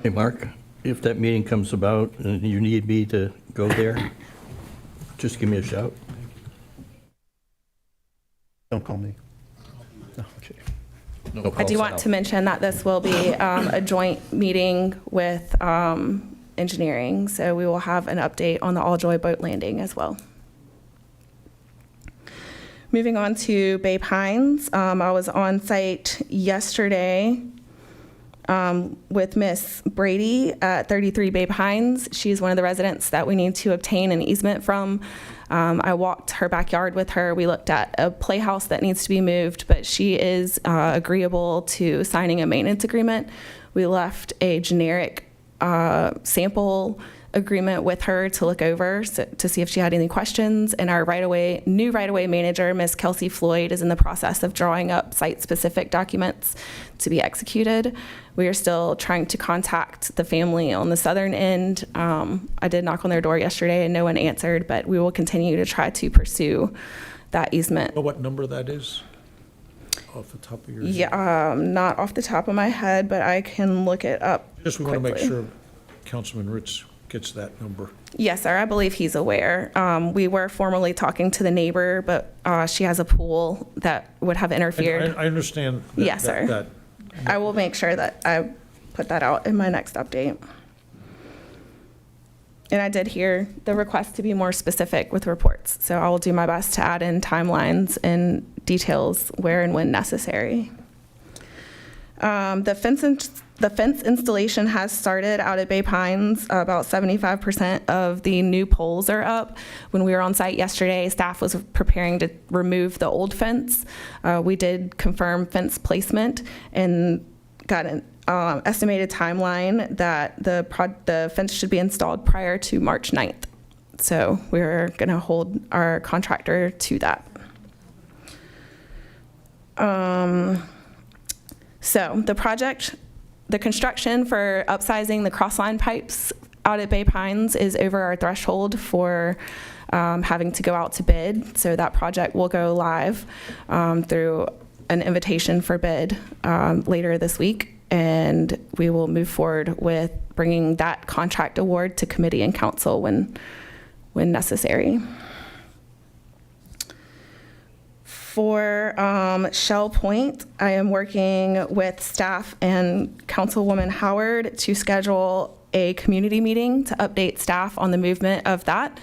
Hey, Mark, if that meeting comes about and you need me to go there, just give me a shout. Don't call me. Okay. No I do calls want out. to mention that this will be a joint meeting with engineering, so we will have an update on the Alljoy boat landing as well. Moving on to Bay Pines, I was on site yesterday with Miss Brady at 33 Bay Pines. She's one of the residents that we need to obtain an easement from. I walked her backyard with her. We looked at a playhouse that needs to be moved, but she is agreeable to signing a maintenance agreement. We left a generic sample agreement with her to look over to see if she had any questions. And our new right-of-way manager, Ms. Kelsey Floyd, is in the process of drawing up site-specific documents to be executed. We are still trying to contact the family on the southern end. I did knock on their door yesterday and no one answered, but we will continue to try to pursue that easement. Know what number that is off the top of your head? Yeah, not off the top of my head, but I can look it up Just we want to make quickly. sure Councilman Ritz gets that number. Yes, sir. I believe he's aware. We were formally talking to the neighbor, but she has a pool that would have interfered. I understand. Yes, sir. that. I will make sure that I put that out in my next update. And I did hear the request to be more specific with reports, so I will do my best to add in timelines and details where and when necessary. The fence installation has started out at Bay Pines. About 75% of the new poles are up. When we were on site yesterday, staff was preparing to remove the old fence. We did confirm fence placement and got an estimated timeline that the fence should be installed prior to March 9th. So we're going to hold our contractor to that. So the construction for upsizing the crossline pipes out at Bay Pines is over our threshold for having to go out to bid. So that project will go live through an invitation for bid later this week. And we will move forward with bringing that contract award to committee and council when necessary. For Shell Point, I am working with staff and Councilwoman Howard to schedule a community meeting to update staff on the movement of that.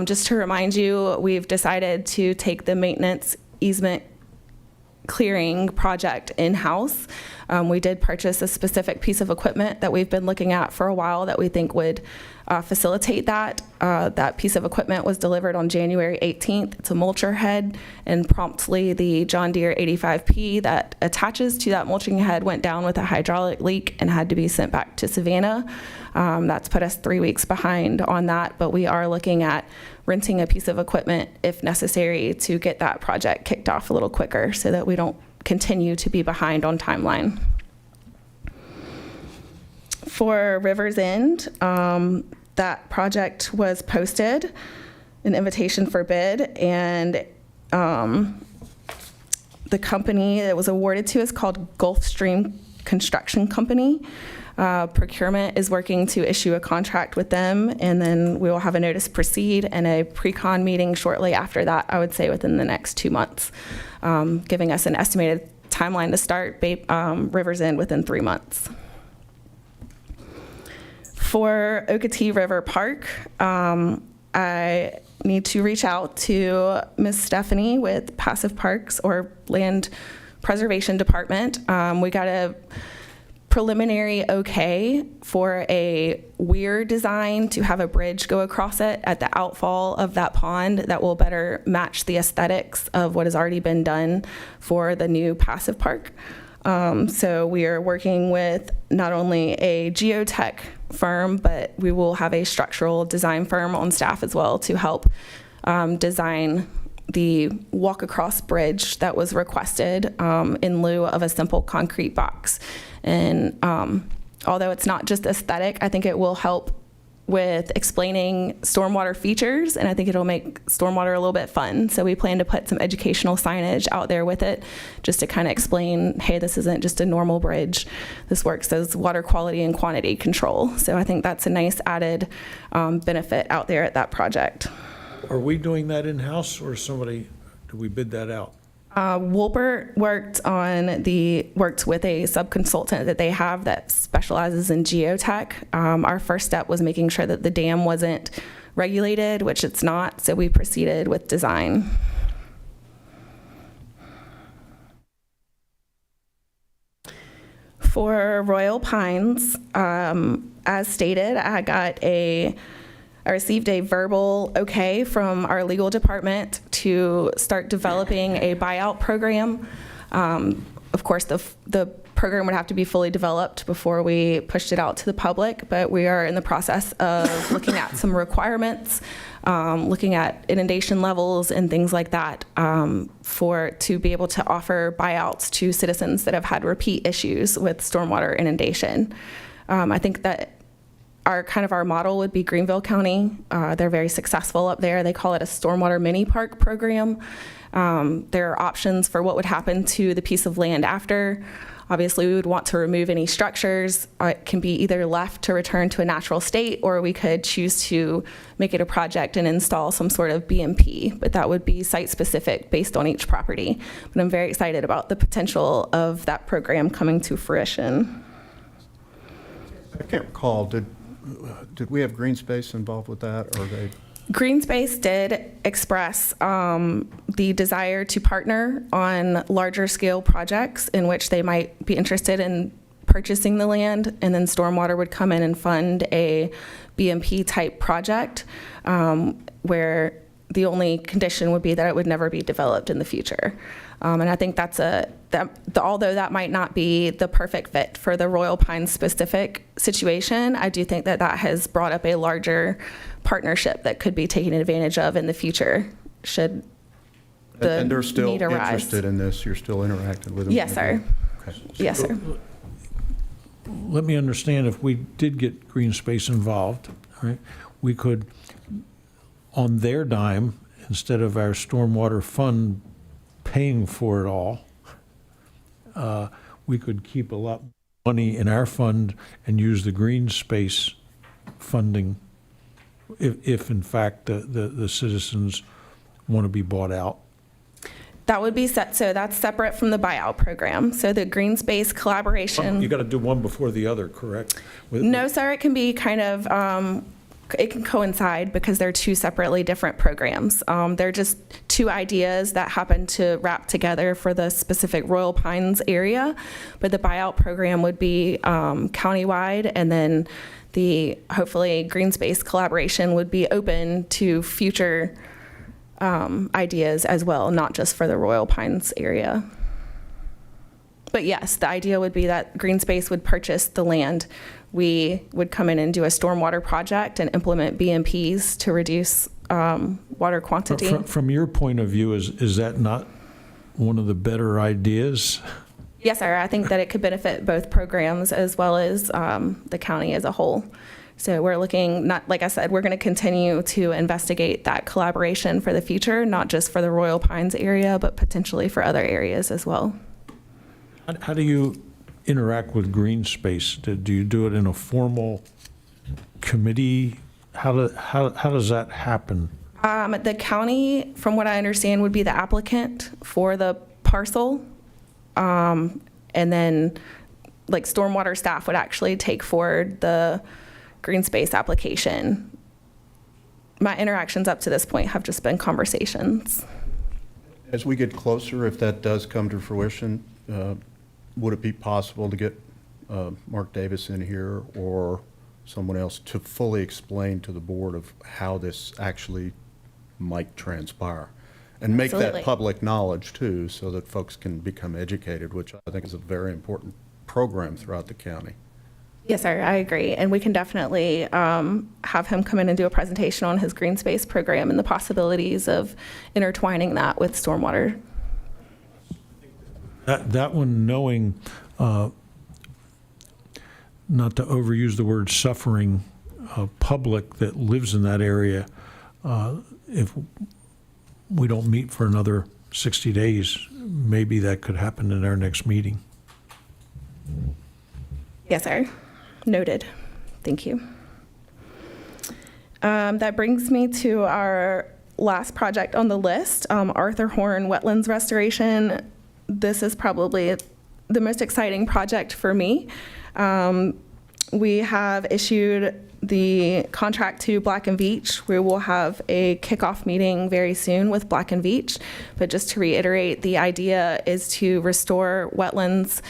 Just to remind you, we've decided to take the maintenance easement clearing project in-house. We did purchase a specific piece of equipment that we've been looking at for a while that we think would facilitate that. That piece of equipment was delivered on January 18th. It's a mulcher head, and promptly the John Deere 85P that attaches to that mulching head went down with a hydraulic leak and had to be sent back to Savannah. That's put us 3 weeks behind on that, but we are looking at renting a piece of equipment if necessary to get that project kicked off a little quicker so that we don't continue to be behind on timeline. For River's End, that project was posted, an invitation for bid, and the company that was awarded to is called Gulfstream Construction Company. Procurement is working to issue a contract with them, and then we will have a notice proceed and a pre-con meeting shortly after that, I would say within the next 2 months, giving us an estimated timeline to start River's End within 3 months. For Okeechobee River Park, I need to reach out to Ms. Stephanie with Passive Parks or Land Preservation Department. We got a preliminary okay for a weir design to have a bridge go across it at the outfall of that pond that will better match the aesthetics of what has already been done for the new passive park. So we are working with not only a geotech firm, but we will have a structural design firm on staff as well to help design the walk across bridge that was requested in lieu of a simple concrete box. And although it's not just aesthetic, I think it will help with explaining stormwater features, and I think it'll make stormwater a little bit fun. So we plan to put some educational signage out there with it just to kind of explain, hey, this isn't just a normal bridge. This works as water quality and quantity control. So I think that's a nice added benefit out there at that project. Are we doing that in-house, or somebody, do we bid that out? Wolpert worked with a sub-consultant that they have that specializes in geotech. Our first step was making sure that the dam wasn't regulated, which it's not, so we proceeded with design. For Royal Pines, as stated, I received a verbal okay from our legal department to start developing a buyout program. Of course, the program would have to be fully developed before we pushed it out to the public, but we are in the process of looking at some requirements, looking at inundation levels and things like that to be able to offer buyouts to citizens that have had repeat issues with stormwater inundation. I think that our model would be Greenville County. They're very successful up there. They call it a stormwater mini park program. There are options for what would happen to the piece of land after. Obviously, we would want to remove any structures. It can be either left to return to a natural state, or we could choose to make it a project and install some sort of BMP, but that would be site-specific based on each property. But I'm very excited about the potential of that program coming to fruition. I can't recall, did we have green space involved with that, or they? Green Space did express the desire to partner on larger scale projects in which they might be interested in purchasing the land, and then Stormwater would come in and fund a BMP type project where the only condition would be that it would never be developed in the future. And I think although that might not be the perfect fit for the Royal Pines specific situation, I do think that has brought up a larger partnership that could be taken advantage of in the future should the need arise. And they're still interested in this? You're still interacting with them? Yes, sir. Okay. Yes, sir. Let me understand, if we did get green space involved, all right, we could, on their dime, instead of our stormwater fund paying for it all, we could keep a lot of money in our fund and use the green space funding if in fact the citizens want to be bought out. That would be set, so that's separate from the buyout program. So the green space collaboration. You got to do one before the other, correct? No, sir, it can be kind of it can coincide because they're two separately different programs. They're just two ideas that happen to wrap together for the specific Royal Pines area, but the buyout program would be countywide, and then the hopefully green space collaboration would be open to future ideas as well, not just for the Royal Pines area. But yes, the idea would be that green space would purchase the land. We would come in and do a stormwater project and implement BMPs to reduce water quantity. From your point of view, is that not one of the better ideas? Yes, sir. I think that it could benefit both programs as well as the county as a whole. So we're looking, not like I said, we're going to continue to investigate that collaboration for the future, not just for the Royal Pines area, but potentially for other areas as well. How do you interact with green space? Do you do it in a formal committee? How does that happen? The county, from what I understand, would be the applicant for the parcel. And then like stormwater staff would actually take forward the green space application. My interactions up to this point have just been conversations. As we get closer, if that does come to fruition, would it be possible to get Mark Davis in here or someone else to fully explain to the board of how this actually might transpire? And make Absolutely. that public knowledge too, so that folks can become educated, which I think is a very important program throughout the county. Yes, sir, I agree. And we can definitely have him come in and do a presentation on his green space program and the possibilities of intertwining that with stormwater. That one, knowing, not to overuse the word suffering, public that lives in that area, if we don't meet for another 60 days, maybe that could happen in our next meeting. Yes, sir. Noted. Thank you. That brings me to our last project on the list, Arthur Horn Wetlands Restoration. This is probably the most exciting project for me. We have issued the contract to Black & Veatch. We will have a kickoff meeting very soon with Black & Veatch. But just to reiterate, the idea is to restore wetlands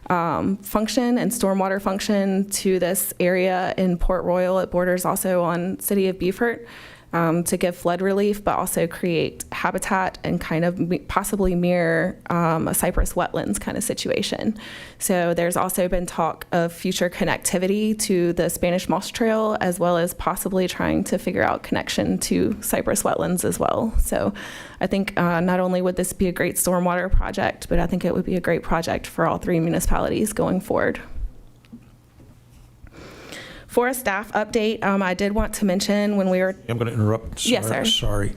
function and stormwater function to this area in Port Royal. It borders also on City of Beaufort, to give flood relief, but also create habitat and kind of possibly mirror a cypress wetlands kind of situation. So there's also been talk of future connectivity to the Spanish Moss Trail, as well as possibly trying to figure out connection to cypress wetlands as well. So I think not only would this be a great stormwater project, but I think it would be a great project for all three municipalities going forward. For a staff update, I did want to mention when we were... I'm going to interrupt. Sorry, Yes, sir. Sorry.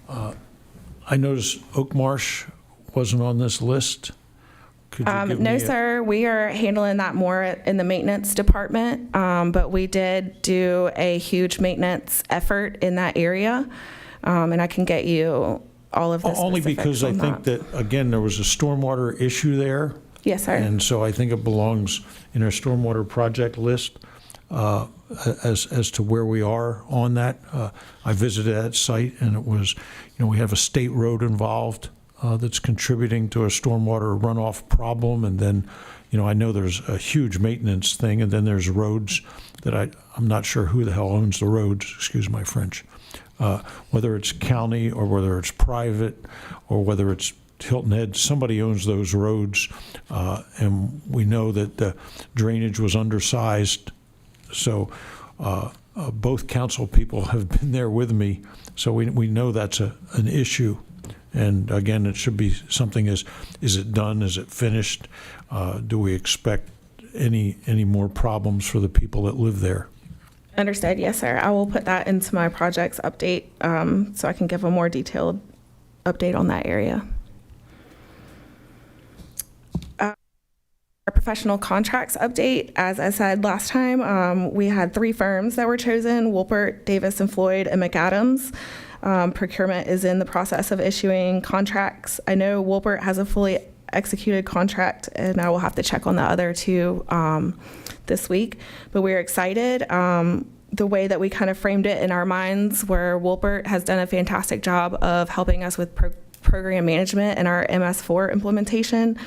I noticed Oak Marsh wasn't on this list. Could you give No, me sir. We are handling that more in the maintenance department, but we did do a huge maintenance effort in that area, and I can get you all of the Only specifics because I on think that, again, there was a stormwater issue there. Yes, sir. And so I think it belongs in our stormwater project list as to where we are on that. I visited that site, and it was, we have a state road involved that's contributing to a stormwater runoff problem. And then, I know there's a huge maintenance thing, and then there's roads that I'm not sure who the hell owns the roads, excuse my French, whether it's county or whether it's private or whether it's Hilton Head, somebody owns those roads, and we know that the drainage was undersized. So both council people have been there with me, so we know that's an issue. And again, it should be something is it done? Is it finished? Do we expect any more problems for the people that live there? Understood. Yes, sir. I will put that into my projects update so I can give a more detailed update on that area. Our professional contracts update, as I said last time, we had 3 firms that were chosen: Wolpert, Davis & Floyd, and McAdams. Procurement is in the process of issuing contracts. I know Wolpert has a fully executed contract, and I will have to check on the other 2 this week. But we're excited. the way that we kind of framed it in our minds, where Wolpert has done a fantastic job of helping us with program management and our MS4 implementation.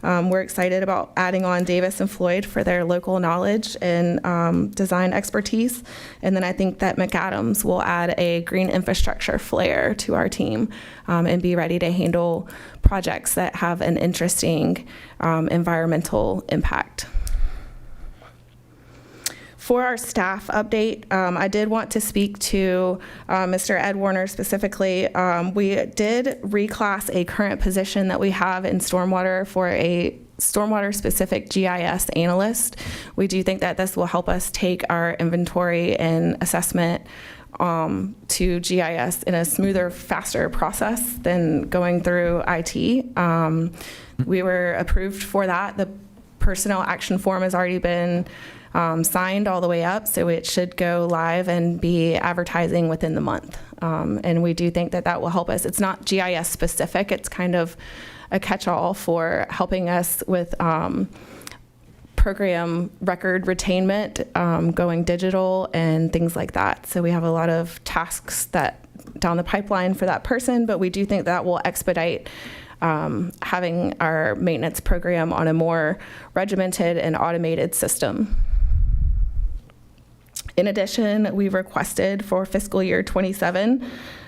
We're excited about adding on Davis and Floyd for their local knowledge and design expertise. And then I think that McAdams will add a green infrastructure flair to our team and be ready to handle projects that have an interesting environmental impact. For our staff update, I did want to speak to Mr. Ed Warner specifically. We did reclass a current position that we have in Stormwater for a Stormwater-specific GIS analyst. We do think that this will help us take our inventory and assessment to GIS in a smoother, faster process than going through IT. We were approved for that. The personnel action form has already been signed all the way up, so it should go live and be advertising within the month. And we do think that that will help us. It's not GIS specific, it's kind of a catch-all for helping us with program record retainment, going digital and things like that. So we have a lot of tasks that down the pipeline for that person, but we do think that will expedite having our maintenance program on a more regimented and automated system. In addition, we requested for fiscal year 27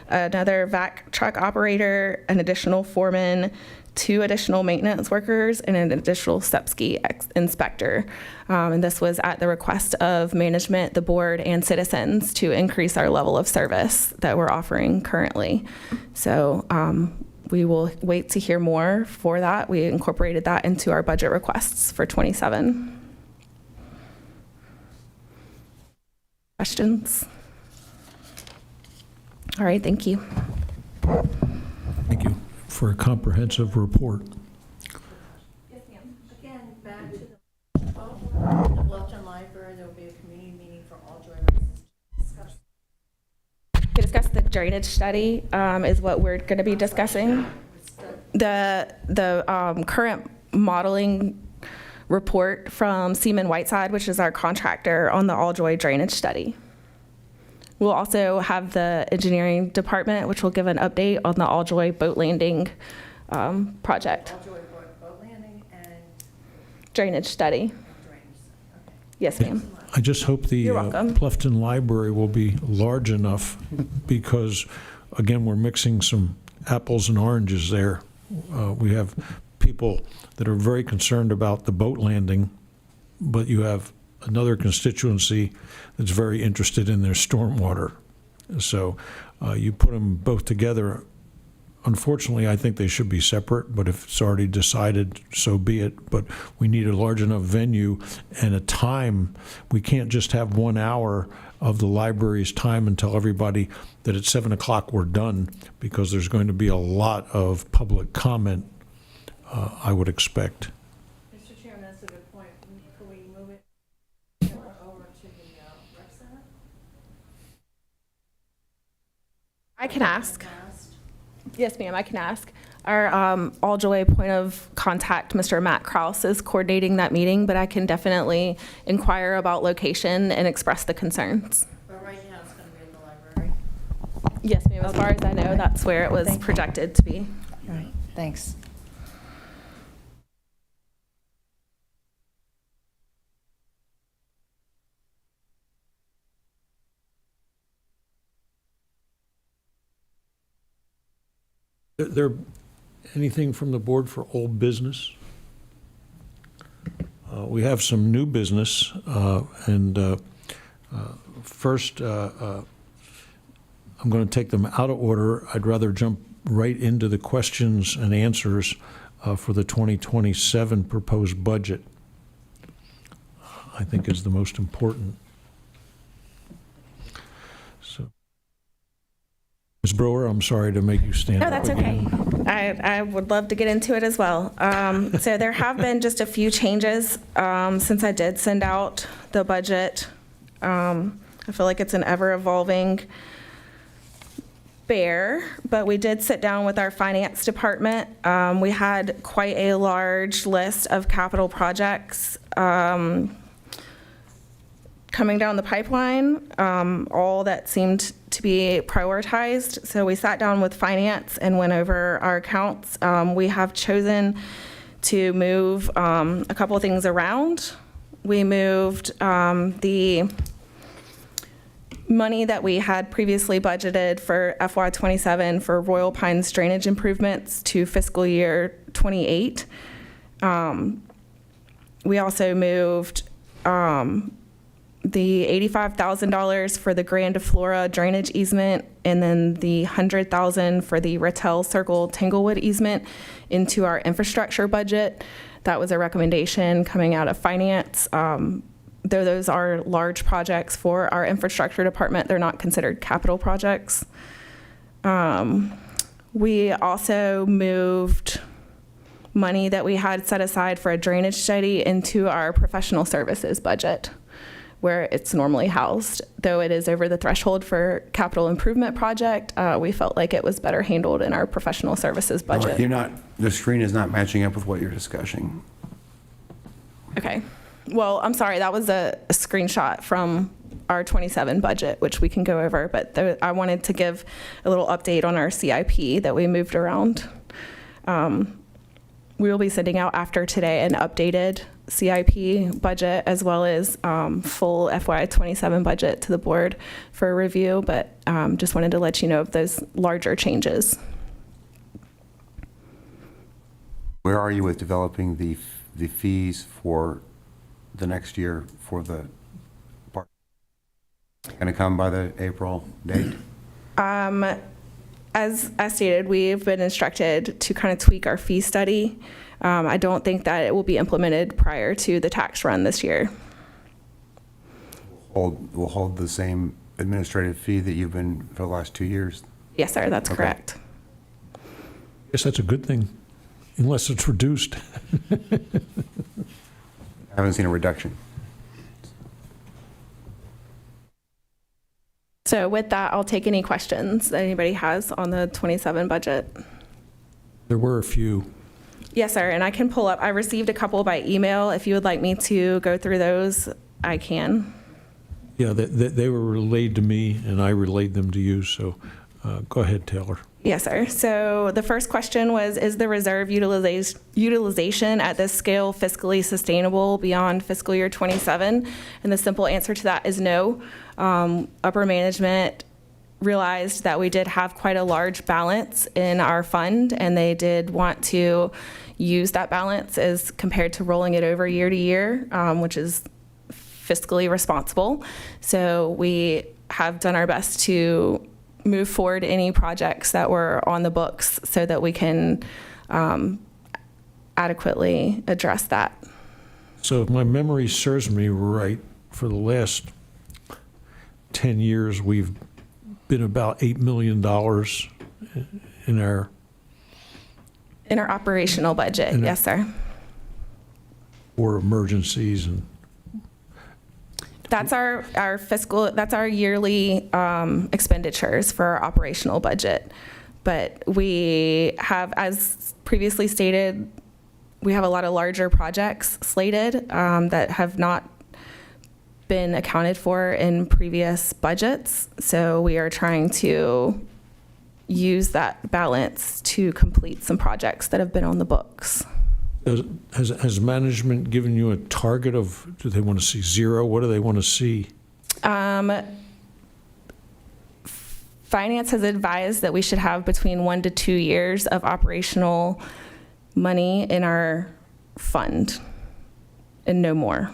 another vac truck operator, an additional foreman, 2 additional maintenance workers, and an additional SEPSCI inspector. And this was at the request of management, the board, and citizens to increase our level of service that we're offering currently. So we will wait to hear more for that. We incorporated that into our budget requests for 27. Questions? All right, thank you. Thank you for a comprehensive report. Yes, ma'am. Again, back to the Bluffton Library, there will be a community meeting for all joy residents to discuss. To discuss the drainage study is what we're going to be discussing. The current modeling report from Seaman Whiteside, which is our contractor on the Alljoy drainage study. We'll also have the engineering department, which will give an update on the Alljoy boat landing project. Alljoy boat landing and Drainage study. Okay. Yes, ma'am. I just hope the You're welcome. Bluffton Library will be large enough because, again, we're mixing some apples and oranges there. We have people that are very concerned about the boat landing, but you have another constituency that's very interested in their stormwater. So you put them both together. Unfortunately, I think they should be separate, but if it's already decided, so be it. But we need a large enough venue and a time. We can't just have 1 hour of the library's time and tell everybody that at 7 o'clock we're done, because there's going to be a lot of public comment, I would expect. Mr. Chairman, that's a good point. Could we move it over to the rec center? I can ask. Yes, ma'am, I can ask. Our Alljoy point of contact, Mr. Matt Kraus, is coordinating that meeting, but I can definitely inquire about location and express the concerns. But right now, it's going to be in the library. Yes, ma'am, as far as I know, that's where it was projected to be. All right, thanks. There anything from the board for old business? We have some new business, and first, I'm going to take them out of order. I'd rather jump right into the questions and answers for the 2027 proposed budget. I think is the most important. So, Ms. Brewer, I'm sorry to make you stand No, up that's again. okay. I would love to get into it as well. So there have been just a few changes since I did send out the budget. I feel like it's an ever-evolving bear, but we did sit down with our finance department. We had quite a large list of capital projects coming down the pipeline, all that seemed to be prioritized. So we sat down with finance and went over our accounts. We have chosen to move a couple of things around. We moved the money that we had previously budgeted for FY27 for Royal Pines drainage improvements to fiscal year 28. We also moved the $85,000 for the Grand Flora drainage easement and then the $100,000 for the Rattel Circle Tanglewood easement into our infrastructure budget. That was a recommendation coming out of finance. Though those are large projects for our infrastructure department, they're not considered capital projects. We also moved money that we had set aside for a drainage study into our professional services budget, where it's normally housed. Though it is over the threshold for capital improvement project, we felt like it was better handled in our professional services budget. The screen is not matching up with what you're discussing. Okay. Well, I'm sorry, that was a screenshot from our 27 budget, which we can go over, but I wanted to give a little update on our CIP that we moved around. We will be sending out after today an updated CIP budget as well as full FY27 budget to the board for review, but just wanted to let you know of those larger changes. Where are you with developing the fees for the next year for the park? Going to come by the April date? As stated, we've been instructed to kind of tweak our fee study. I don't think that it will be implemented prior to the tax run this year. We'll hold the same administrative fee that you've been for the last 2 years? Yes, sir, that's correct. I guess that's a good thing, unless it's reduced. I haven't seen a reduction. So with that, I'll take any questions that anybody has on the 27 budget. There were a few. Yes, sir, and I can pull up. I received a couple by email. If you would like me to go through those, I can. Yeah, they were relayed to me, and I relayed them to you, so go ahead, Taylor. Yes, sir. So the first question was, is the reserve utilization at this scale fiscally sustainable beyond fiscal year 27? And the simple answer to that is no. Upper management realized that we did have quite a large balance in our fund, and they did want to use that balance as compared to rolling it over year to year, which is fiscally responsible. So we have done our best to move forward any projects that were on the books so that we can adequately address that. So if my memory serves me right, for the last 10 years, we've been about $8 million in our operational budget, yes, sir. For emergencies and That's our fiscal, that's our yearly expenditures for our operational budget. But we have, as previously stated, we have a lot of larger projects slated that have not been accounted for in previous budgets. So we are trying to use that balance to complete some projects that have been on the books. has management given you a target of, do they want to see zero? What do they want to see? Finance has advised that we should have between 1 to 2 years of operational money in our fund and no more.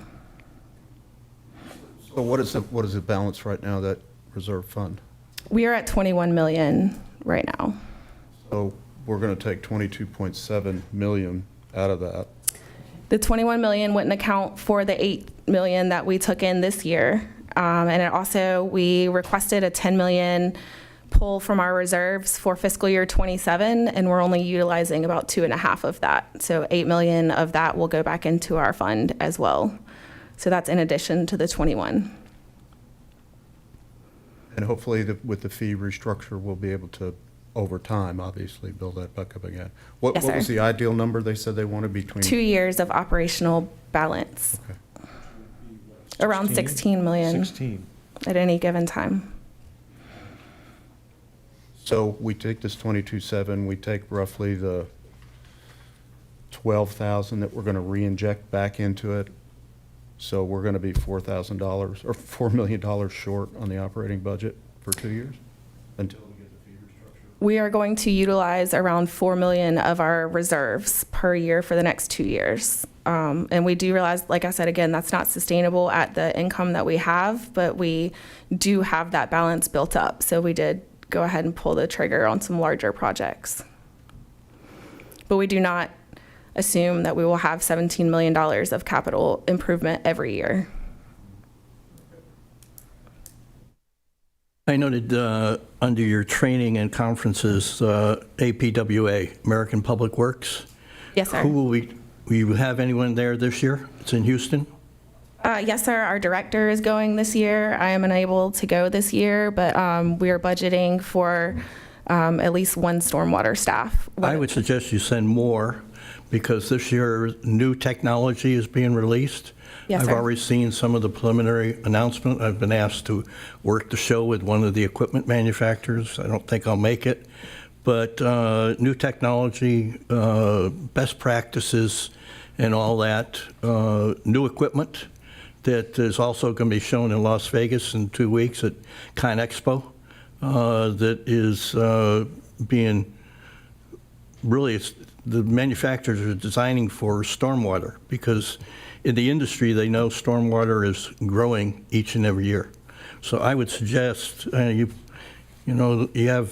So what is the balance right now, that reserve fund? We are at 21 million right now. So we're going to take 22.7 million out of that. The 21 million wouldn't account for the 8 million that we took in this year. And it also, we requested a 10 million pull from our reserves for fiscal year 27, and we're only utilizing about 2.5 of that. So 8 million of that will go back into our fund as well. So that's in addition to the 21. And hopefully with the fee restructure, we'll be able to, over time, obviously, build that back up again. What Yes, was sir. the ideal number they said they wanted between? 2 years of operational balance. Okay. Around 16 million 16. at any given time. So we take this 22.7, we take roughly the 12,000 that we're going to re-inject back into it. So we're going to be $4,000 or $4 million short on the operating budget for 2 years until we get the feeder structure. We are going to utilize around 4 million of our reserves per year for the next 2 years. And we do realize, like I said, again, that's not sustainable at the income that we have, but we do have that balance built up. So we did go ahead and pull the trigger on some larger projects. But we do not assume that we will have $17 million of capital improvement every year. I noted under your training and conferences, APWA, American Public Works. Yes, sir. Will you have anyone there this year? It's in Houston? Yes, sir. Our director is going this year. I am unable to go this year, but we are budgeting for at least one stormwater staff. I would suggest you send more because this year new technology is being released. Yes, I've sir. already seen some of the preliminary announcement. I've been asked to work the show with one of the equipment manufacturers. I don't think I'll make it. But new technology, best practices, and all that, new equipment that is also going to be shown in Las Vegas in 2 weeks at ConExpo that is being really, the manufacturers are designing for stormwater because in the industry they know stormwater is growing each and every year. So I would suggest you have a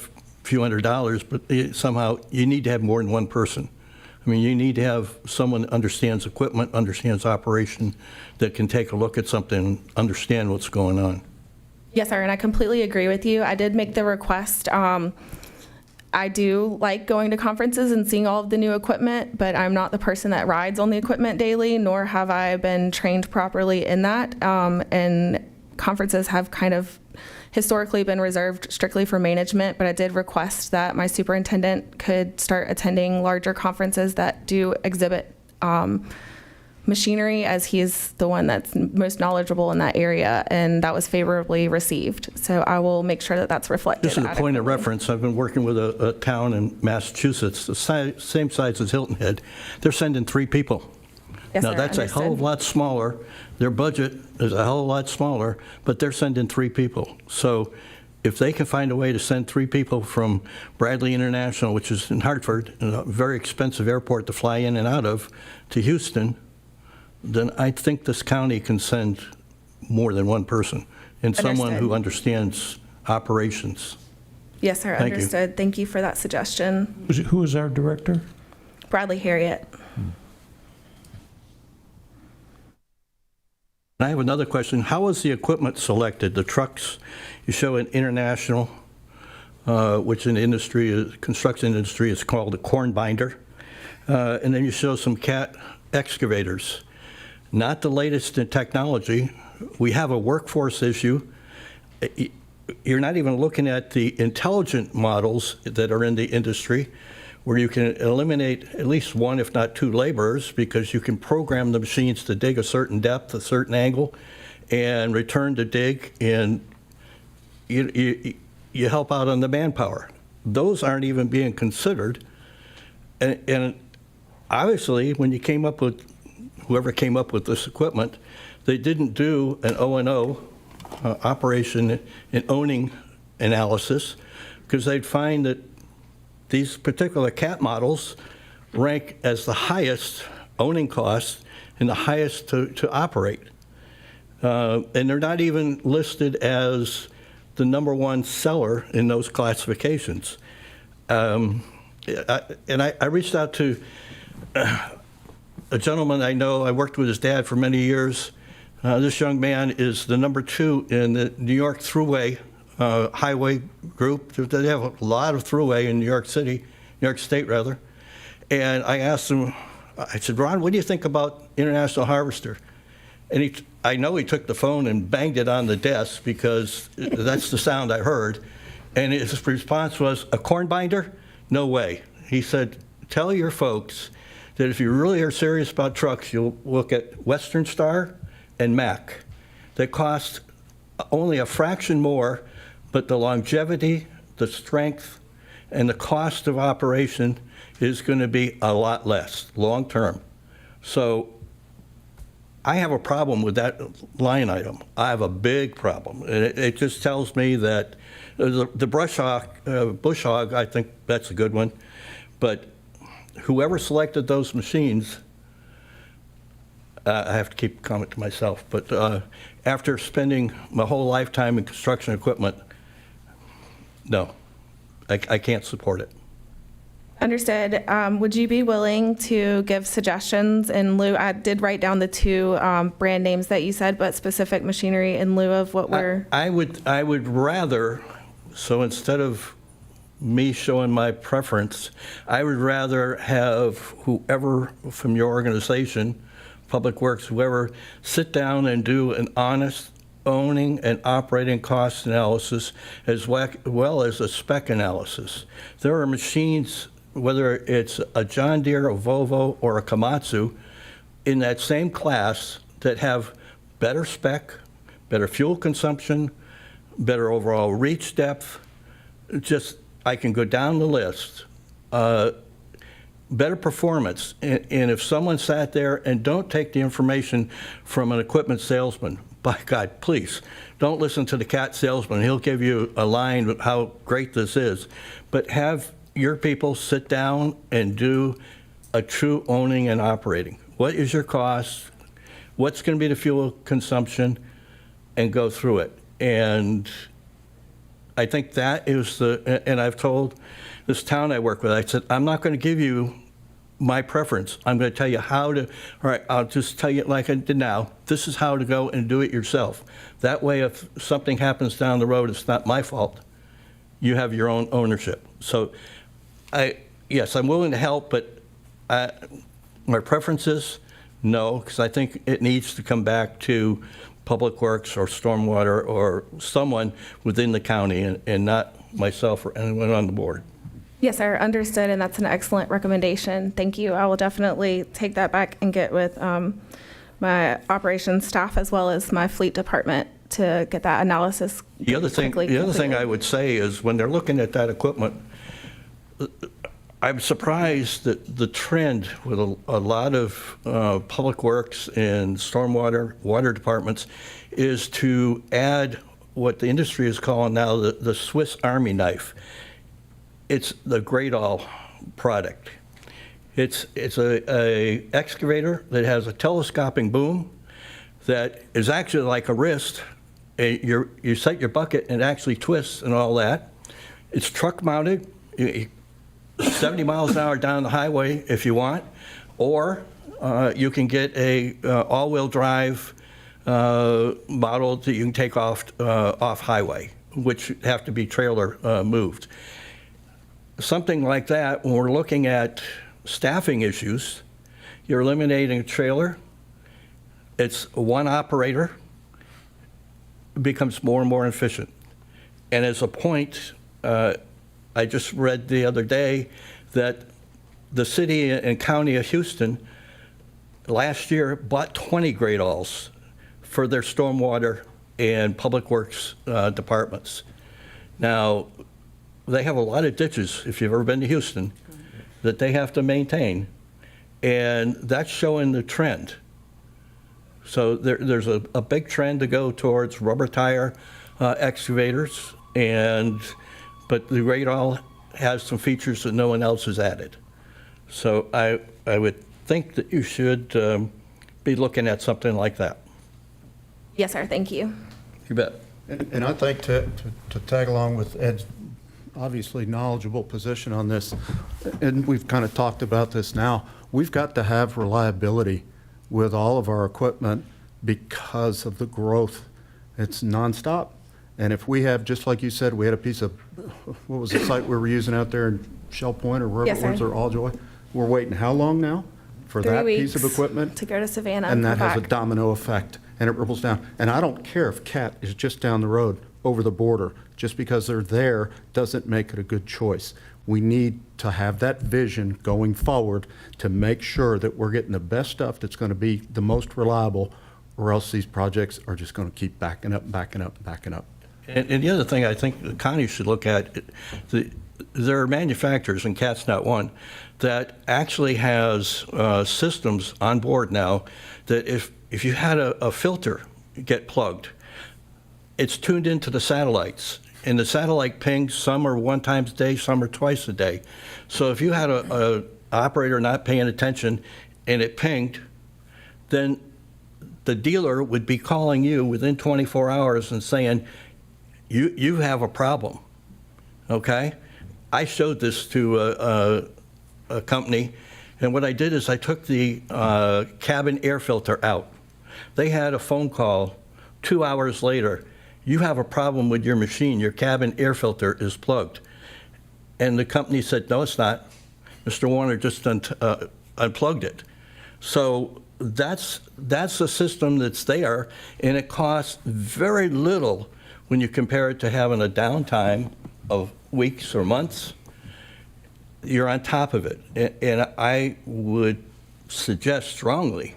few $100s, but somehow you need to have more than one person. I mean, you need to have someone that understands equipment, understands operation, that can take a look at something and understand what's going on. Yes, sir, and I completely agree with you. I did make the request. I do like going to conferences and seeing all of the new equipment, but I'm not the person that rides on the equipment daily, nor have I been trained properly in that. And conferences have kind of historically been reserved strictly for management, but I did request that my superintendent could start attending larger conferences that do exhibit machinery, as he is the one that's most knowledgeable in that area, and that was favorably received. So I will make sure that that's reflected. This is a point of reference. I've been working with a town in Massachusetts, the same size as Hilton Head. They're sending 3 people. Yes, Now, sir, that's a hell of a understood. lot smaller. Their budget is a hell of a lot smaller, but they're sending 3 people. So if they can find a way to send 3 people from Bradley International, which is in Hartford, a very expensive airport to fly in and out of, to Houston, then I think this county can send more than one person and someone who Understood. understands operations. Yes, sir, Thank you. understood. Thank you for that suggestion. Who is our director? Bradley Harriet. And I have another question. How was the equipment selected? The trucks, you show an International, which in the industry, construction industry, is called a corn binder. And then you show some Cat excavators. Not the latest in technology. We have a workforce issue. You're not even looking at the intelligent models that are in the industry, where you can eliminate at least 1, if not 2 laborers, because you can program the machines to dig a certain depth, a certain angle, and return to dig, and you help out on the manpower. Those aren't even being considered. And obviously, when you came up with, whoever came up with this equipment, they didn't do an O&O, operation and owning analysis, because they'd find that these particular Cat models rank as the highest owning cost and the highest to operate. And they're not even listed as the #1 seller in those classifications. And I reached out to a gentleman I know. I worked with his dad for many years. This young man is the #2 in the New York Thruway highway group. They have a lot of thruway in New York City, New York State rather. And I asked him, I said, Ron, what do you think about International Harvester? And I know he took the phone and banged it on the desk because that's the sound I heard. And his response was, a corn binder? No way. He said, tell your folks that if you really are serious about trucks, you'll look at Western Star and Mack. that cost only a fraction more, but the longevity, the strength, and the cost of operation is going to be a lot less long-term. So I have a problem with that line item. I have a big problem. And it just tells me that the bush hog, I think that's a good one. But whoever selected those machines, I have to keep the comment to myself, but after spending my whole lifetime in construction equipment, no, I can't support it. Understood. Would you be willing to give suggestions in lieu? I did write down the two brand names that you said, but specific machinery in lieu of what we're. I would rather, so instead of me showing my preference, I would rather have whoever from your organization, Public Works, whoever, sit down and do an honest owning and operating cost analysis as well as a spec analysis. There are machines, whether it's a John Deere, a Volvo, or a Komatsu, in that same class that have better spec, better fuel consumption, better overall reach depth. Just, I can go down the list. Better performance. And if someone sat there and don't take the information from an equipment salesman, by God, please, don't listen to the cat salesman. He'll give you a line of how great this is. But have your people sit down and do a true owning and operating. What is your cost? What's going to be the fuel consumption? And go through it. And I think that is and I've told this town I work with, I said, I'm not going to give you my preference. I'm going to tell you how to, all right, I'll just tell you like I did now, this is how to go and do it yourself. That way, if something happens down the road, it's not my fault. You have your own ownership. So, yes, I'm willing to help, but my preference is no, because I think it needs to come back to Public Works or Stormwater or someone within the county and not myself or anyone on the board. Yes, sir, understood, and that's an excellent recommendation. Thank you. I will definitely take that back and get with my operations staff as well as my fleet department to get that analysis. The other thing I would say is when they're looking at that equipment, I'm surprised that the trend with a lot of public works and stormwater, water departments is to add what the industry is calling now the Swiss Army knife. It's the Great-All product. It's a excavator that has a telescoping boom that is actually like a wrist. You set your bucket and it actually twists and all that. It's truck mounted, 70 miles an hour down the highway if you want, or you can get a all-wheel drive model that you can take off highway, which have to be trailer moved. Something like that, when we're looking at staffing issues, you're eliminating a trailer. It's one operator. It becomes more and more efficient. And as a point, I just read the other day that the city and county of Houston last year bought 20 Great-Alls for their stormwater and public works departments. Now, they have a lot of ditches, if you've ever been to Houston, that they have to maintain. And that's showing the trend. So there's a big trend to go towards rubber tire excavators, but the Great-All has some features that no one else has added. So I would think that you should be looking at something like that. Yes, sir, thank you. You bet. And I think to tag along with Ed's obviously knowledgeable position on this, and we've kind of talked about this now, we've got to have reliability with all of our equipment because of the growth. It's nonstop. And if we have, just like you said, we had a piece of, what was the site we were using out there in Shell Point or wherever it was, or Alljoy? We're waiting how long now for 3 that weeks piece of equipment? to go to Savannah. And that come has a back. domino effect, and it ripples down. And I don't care if CAT is just down the road over the border. Just because they're there doesn't make it a good choice. We need to have that vision going forward to make sure that we're getting the best stuff that's going to be the most reliable or else these projects are just going to keep backing up, backing up, backing up. And the other thing I think the county should look at, there are manufacturers, and Cat's not one, that actually has systems on board now that if you had a filter get plugged, it's tuned into the satellites. And the satellite pings, some are 1 time a day, some are twice a day. So if you had a operator not paying attention and it pinged, then the dealer would be calling you within 24 hours and saying, you have a problem, okay? I showed this to a company, and what I did is I took the cabin air filter out. They had a phone call 2 hours later. You have a problem with your machine. Your cabin air filter is plugged. And the company said, no, it's not. Mr. Warner just unplugged it. So that's a system that's there, and it costs very little when you compare it to having a downtime of weeks or months. You're on top of it. And I would suggest strongly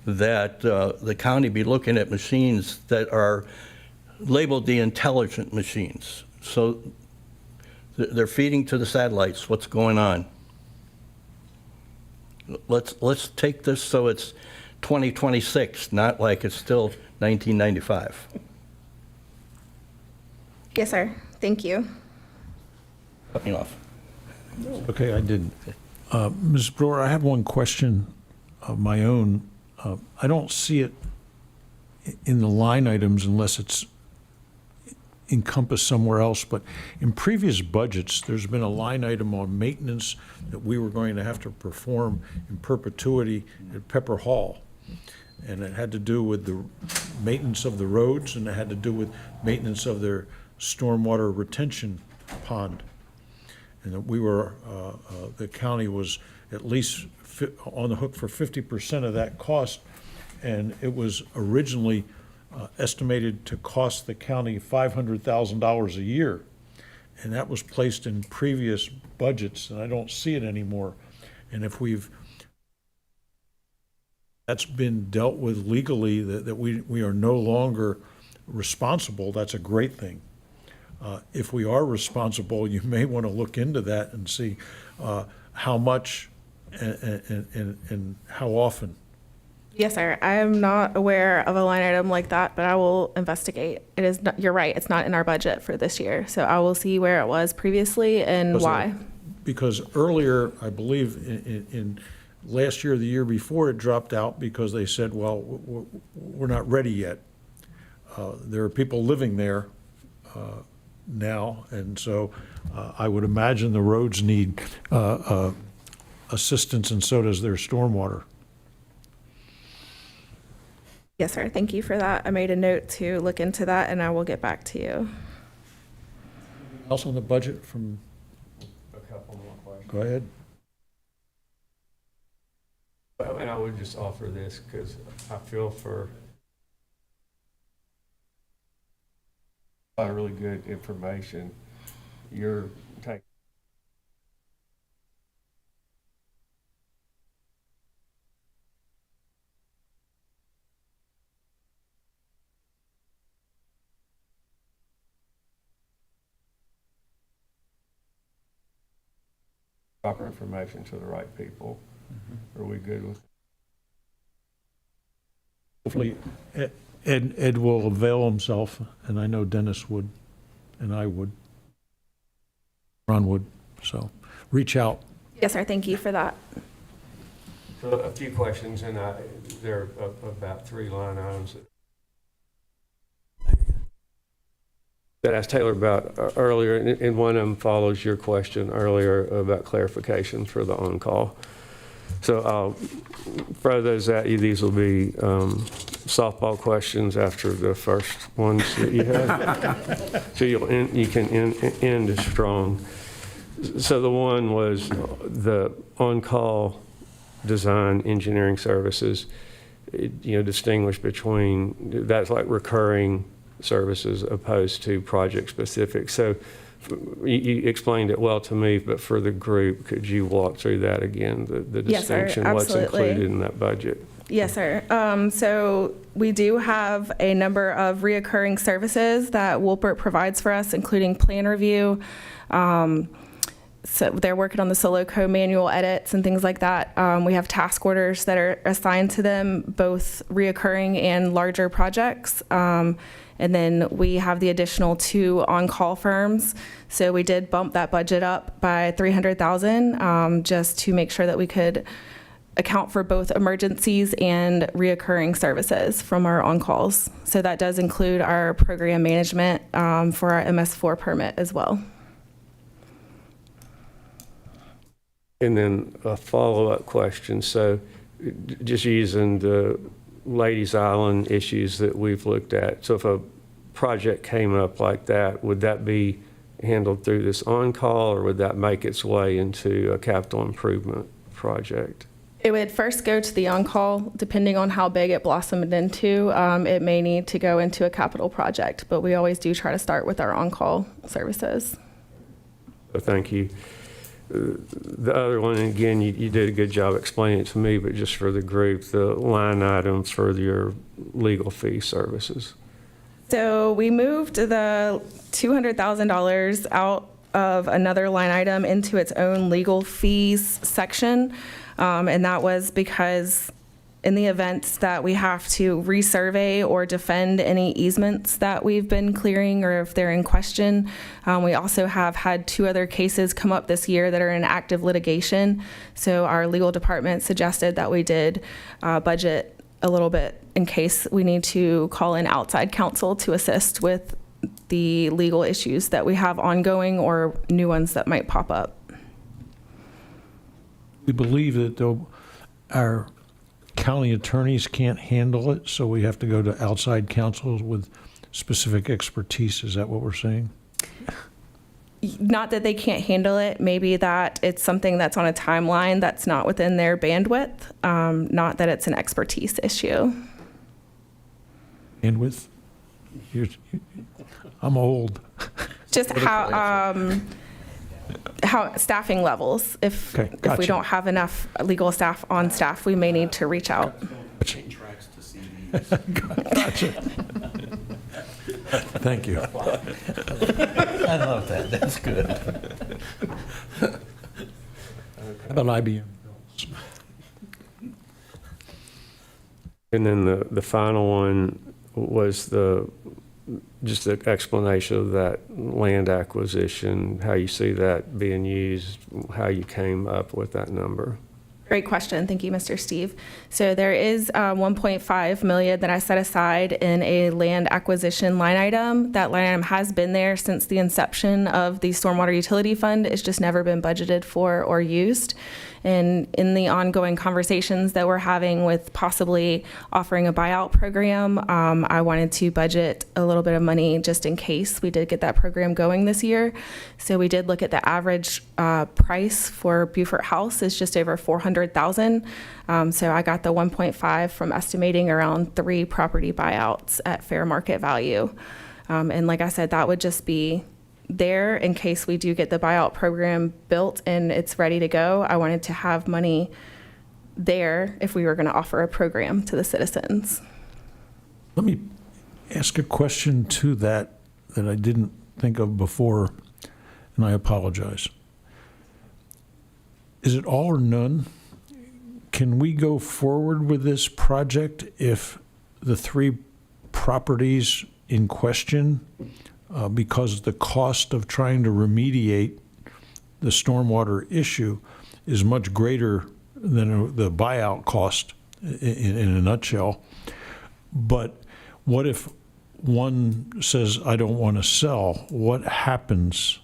that the county be looking at machines that are labeled the intelligent machines. So they're feeding to the satellites what's going on. Let's take this so it's 2026, not like it's still 1995. Yes, sir. Thank you. Cut me off. Okay, I didn't. Ms. Brewer, I have one question of my own. I don't see it in the line items unless it's encompassed somewhere else, but in previous budgets, there's been a line item on maintenance that we were going to have to perform in perpetuity at Pepper Hall. And it had to do with the maintenance of the roads, and it had to do with maintenance of their stormwater retention pond. And that we were, the county was at least on the hook for 50% of that cost, and it was originally estimated to cost the county $500,000 a year. And that was placed in previous budgets, and I don't see it anymore. And if that's been dealt with legally, that we are no longer responsible, that's a great thing. If we are responsible, you may want to look into that and see how much and how often. Yes, sir. I am not aware of a line item like that, but I will investigate. It is not, you're right, it's not in our budget for this year. So I will see where it was previously and why. Because earlier, I believe in last year or the year before, it dropped out because they said, well, we're not ready yet. There are people living there now, and so I would imagine the roads need assistance, and so does their stormwater. Yes, sir. Thank you for that. I made a note to look into that, and I will get back to you. Also on the budget from, A couple more questions. go ahead. And I would just offer this because I feel for a lot of really good information. You're taking proper information to the right people. Are we good with? Hopefully, Ed will avail himself, and I know Dennis would, and I would. Ron would, so reach out. Yes, sir. Thank you for that. So a few questions, and there are about 3 line items that I asked Taylor about earlier, and one of them follows your question earlier about clarification for the on-call. So I'll throw those at you. These will be softball questions after the first ones that you have. So you can end strong. So the one was the on-call design engineering services, distinguish between, that's like recurring services opposed to project specific. So you explained it well to me, but for the group, could you walk through that again, the Yes, sir. distinction, what's Absolutely. included in that budget? Yes, sir. So We do have a number of reoccurring services that Wolpert provides for us, including plan review. So they're working on the Soloco manual edits and things like that. We have task orders that are assigned to them, both reoccurring and larger projects. And then we have the additional 2 on-call firms. So we did bump that budget up by $300,000 just to make sure that we could account for both emergencies and reoccurring services from our on-calls. So that does include our program management for our MS4 permit as well. And then a follow-up question. So just using the Ladies Island issues that we've looked at. So if a project came up like that, would that be handled through this on-call, or would that make its way into a capital improvement project? It would first go to the on-call, depending on how big it blossomed into. It may need to go into a capital project, but we always do try to start with our on-call services. So thank you. The other one, and again, you did a good job explaining it to me, but just for the group, the line items for your legal fee services. So we moved the $200,000 out of another line item into its own legal fees section. And that was because in the event that we have to resurvey or defend any easements that we've been clearing, or if they're in question, we also have had 2 other cases come up this year that are in active litigation. So our legal department suggested that we did budget a little bit in case we need to call in outside counsel to assist with the legal issues that we have ongoing or new ones that might pop up. We believe that though our county attorneys can't handle it, so we have to go to outside counsel with specific expertise. Is that what we're saying? Not that they can't handle it, maybe that it's something that's on a timeline that's not within their bandwidth, not that it's an expertise issue. Bandwidth? I'm old. Just how staffing levels. If Okay, if we gotcha. don't have enough legal staff on staff, we may need to reach out. Gotcha. Thank you. I love that. That's good. How about IBM? And then the final one was just the explanation of that land acquisition, how you see that being used, how you came up with that number. Great question. Thank you, Mr. Steve. So there is $1.5 million that I set aside in a land acquisition line item. That line item has been there since the inception of the Stormwater Utility Fund. It's just never been budgeted for or used. And in the ongoing conversations that we're having with possibly offering a buyout program, I wanted to budget a little bit of money just in case we did get that program going this year. So we did look at the average price for Beaufort House is just over $400,000. So I got the 1.5 from estimating around 3 property buyouts at fair market value. And like I said, that would just be there in case we do get the buyout program built and it's ready to go. I wanted to have money there if we were going to offer a program to the citizens. Let me ask a question to that I didn't think of before, and I apologize. Is it all or none? Can we go forward with this project if the 3 properties in question, because the cost of trying to remediate the stormwater issue is much greater than the buyout cost in a nutshell? But what if one says, I don't want to sell? What happens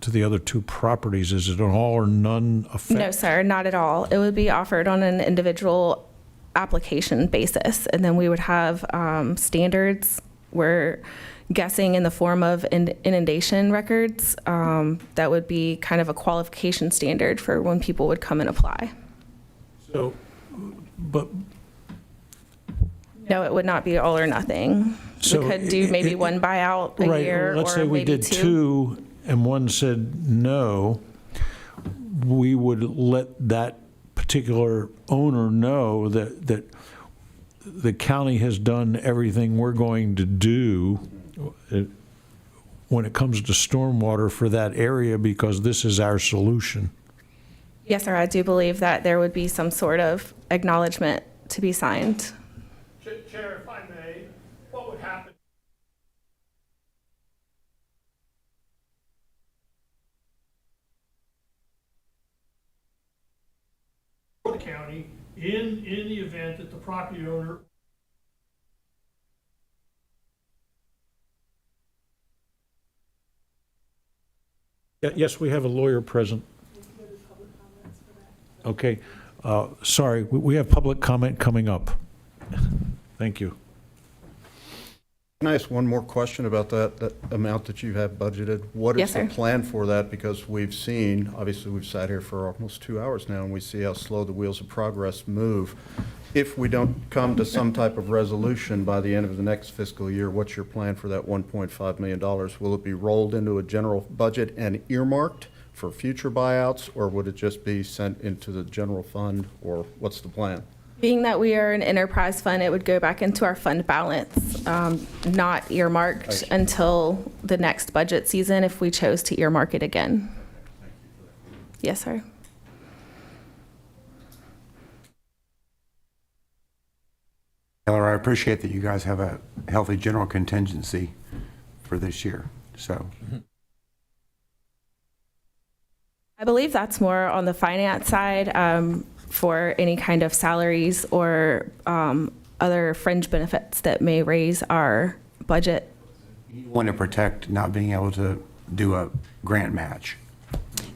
to the other 2 properties? Is it an all or none effect? No, sir, not at all. It would be offered on an individual application basis, and then we would have standards. We're guessing in the form of inundation records. That would be kind of a qualification standard for when people would come and apply. So, but No, it would not be all or nothing. So we could do maybe one buyout a year, let's or say we maybe did 2 and one said no, we would let that particular owner know that the county has done everything we're going to do when it comes to stormwater for that area, because this is our solution. Yes, sir, I do believe that there would be some sort of acknowledgement to be signed. Chair, if I may, what would happen? For the county, in the event that the property owner Yes, we have a lawyer present. Okay, sorry, we have public comment coming up. Thank you. Can I ask one more question about that amount that you have budgeted? What Yes, is the sir. plan for that? Because we've seen, obviously, we've sat here for almost 2 hours now, and we see how slow the wheels of progress move. If we don't come to some type of resolution by the end of the next fiscal year, what's your plan for that $1.5 million? Will it be rolled into a general budget and earmarked for future buyouts, or would it just be sent into the general fund, or what's the plan? Being that we are an enterprise fund, it would go back into our fund balance, not earmarked until the next budget season if we chose to earmark it again. Yes, sir. Taylor, I appreciate that you guys have a healthy general contingency for this year, so. I believe that's more on the finance side for any kind of salaries or other fringe benefits that may raise our budget. You want to protect not being able to do a grant match.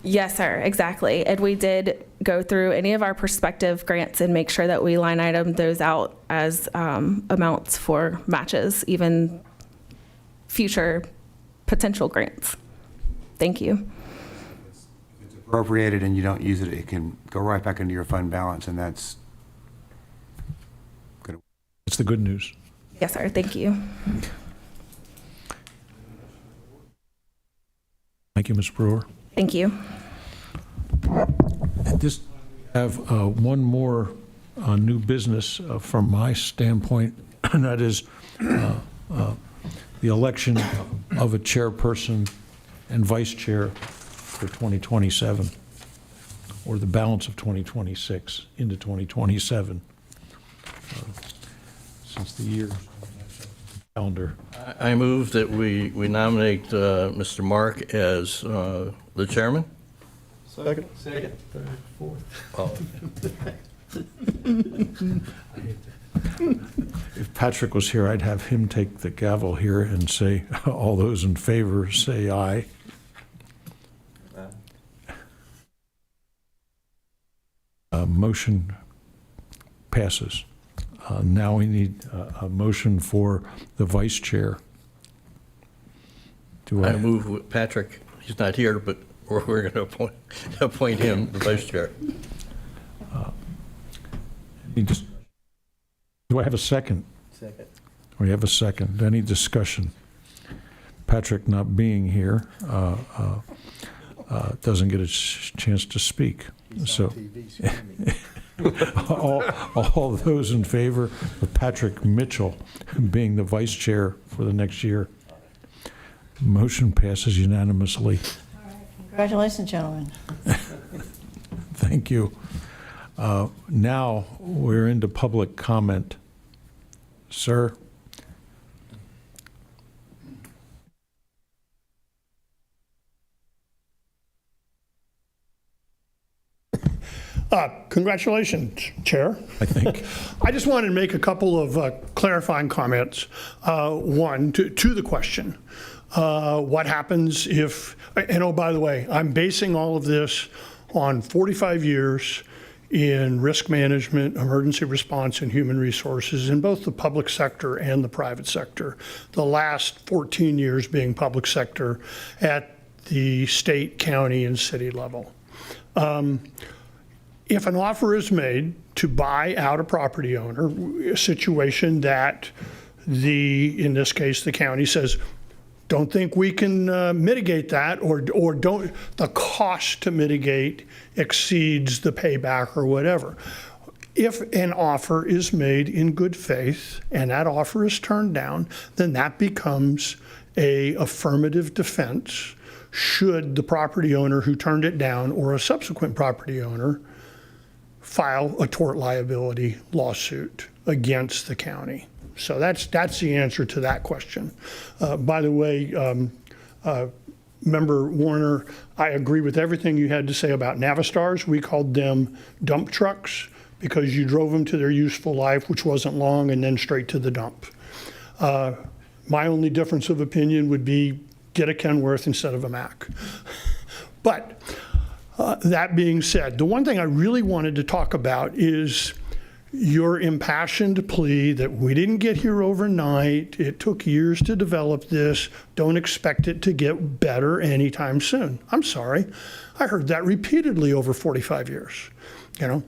Yes, sir, exactly. And we did go through any of our prospective grants and make sure that we line item those out as amounts for matches, even future potential grants. Thank you. Appropriated and you don't use it, it can go right back into your fund balance, and that's good. It's the good news. Yes, sir, thank you. Thank you, Ms. Brewer. Thank you. At this, I have one more new business from my standpoint, and that is the election of a chairperson and vice chair for 2027, or the balance of 2026 into 2027, since the year calendar. I move that we nominate Mr. Mark as the chairman. Second. Third, fourth. If Patrick was here, I'd have him take the gavel here and say, all those in favor, say aye. Motion passes. Now we need a motion for the vice chair. Do I I? move with Patrick, he's not here, but we're going to appoint him the vice chair. Do I have a second? Second. We have a second. Any discussion? Patrick not being here doesn't get a chance to speak. So, all those in favor of Patrick Mitchell being the vice chair for the next year, motion passes unanimously. Congratulations, gentlemen. Thank you. Now we're into public comment. Sir? Congratulations, Chair. I think. I just wanted to make a couple of clarifying comments. One, to the question, what happens if, and oh, by the way, I'm basing all of this on 45 years in risk management, emergency response, and human resources in both the public sector and the private sector. The last 14 years being public sector at the state, county, and city level. If an offer is made to buy out a property owner, a situation that in this case, the county says, don't think we can mitigate that, or don't, the cost to mitigate exceeds the payback or whatever. If an offer is made in good faith and that offer is turned down, then that becomes a affirmative defense should the property owner who turned it down or a subsequent property owner file a tort liability lawsuit against the county. So that's the answer to that question. By the way, Member Warner, I agree with everything you had to say about Navistars. We called them dump trucks because you drove them to their useful life, which wasn't long, and then straight to the dump. My only difference of opinion would be get a Kenworth instead of a Mack. But that being said, the one thing I really wanted to talk about is your impassioned plea that we didn't get here overnight. It took years to develop this. Don't expect it to get better anytime soon. I'm sorry. I heard that repeatedly over 45 years. You know,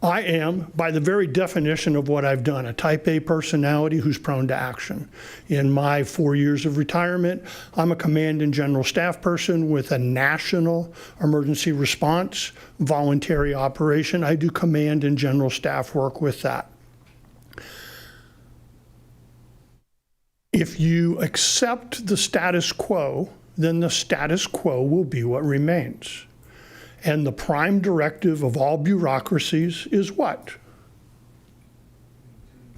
I am, by the very definition of what I've done, a type A personality who's prone to action. In my 4 years of retirement, I'm a command and general staff person with a national emergency response voluntary operation. I do command and general staff work with that. If you accept the status quo, then the status quo will be what remains. And the prime directive of all bureaucracies is what?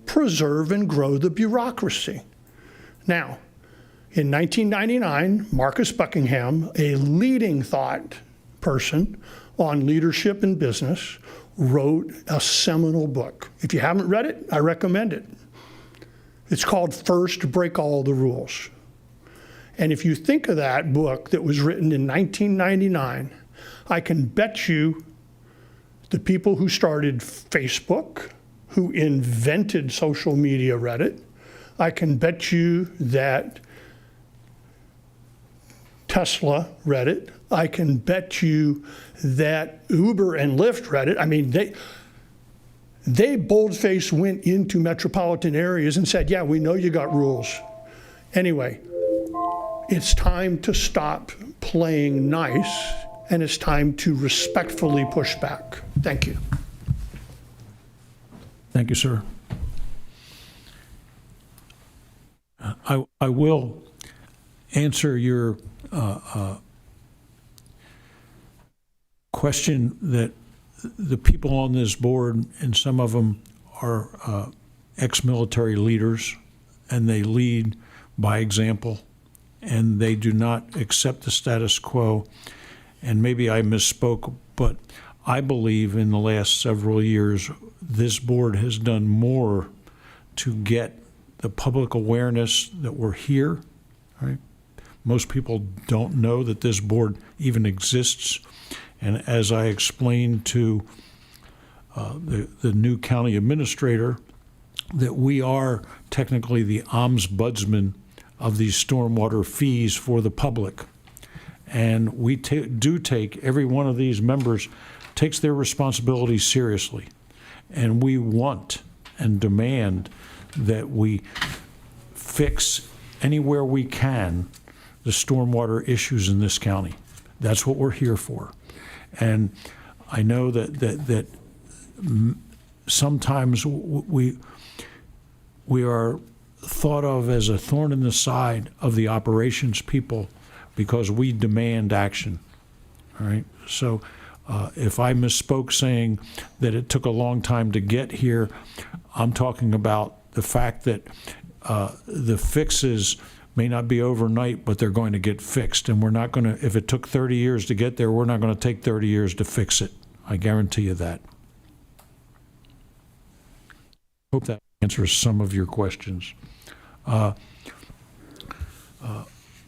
Preserve and grow the bureaucracy. Now, in 1999, Marcus Buckingham, a leading thought person on leadership and business, wrote a seminal book. If you haven't read it, I recommend it. It's called First Break All the Rules. And if you think of that book that was written in 1999, I can bet you the people who started Facebook, who invented social media, read it. I can bet you that Tesla read it. I can bet you that Uber and Lyft read it. I mean, they boldface went into metropolitan areas and said, yeah, we know you got rules. Anyway, it's time to stop playing nice, and it's time to respectfully push back. Thank you. Thank you, sir. I will answer your question that the people on this board, and some of them are ex-military leaders, and they lead by example, and they do not accept the status quo. And maybe I misspoke, but I believe in the last several years, this board has done more to get the public awareness that we're here, right? Most people don't know that this board even exists. And as I explained to the new county administrator, that we are technically the ombudsman of these stormwater fees for the public. And we do take, every one of these members takes their responsibilities seriously. And we want and demand that we fix anywhere we can the stormwater issues in this county. That's what we're here for. And I know that sometimes we are thought of as a thorn in the side of the operations people because we demand action, all right? So if I misspoke saying that it took a long time to get here, I'm talking about the fact that the fixes may not be overnight, but they're going to get fixed. And we're not going to, if it took 30 years to get there, we're not going to take 30 years to fix it. I guarantee you that. Hope that answers some of your questions.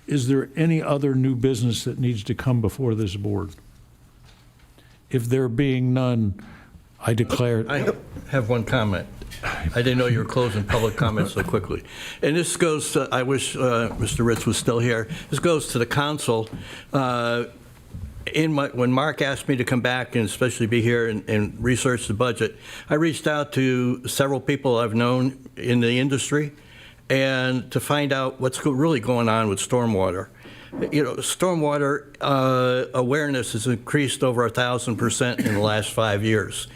Is there any other new business that needs to come before this board? If there being none, I declare. I have one comment. I didn't know you were closing public comments so quickly. And this goes to, I wish Mr. Ritz was still here. This goes to the council. When Mark asked me to come back and especially be here and research the budget, I reached out to several people I've known in the industry and to find out what's really going on with stormwater. You know, stormwater awareness has increased over 1,000% in the last 5 years.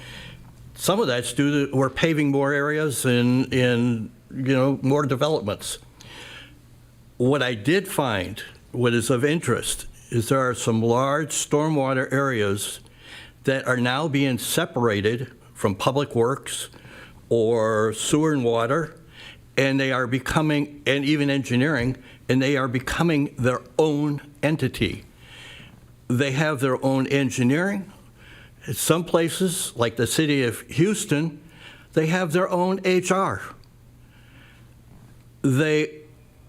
some of that's due to we're paving more areas and more developments. What I did find, what is of interest, is there are some large stormwater areas that are now being separated from public works or sewer and water, and they are becoming, and even engineering, and they are becoming their own entity. They have their own engineering. In some places, like the city of Houston, they have their own HR.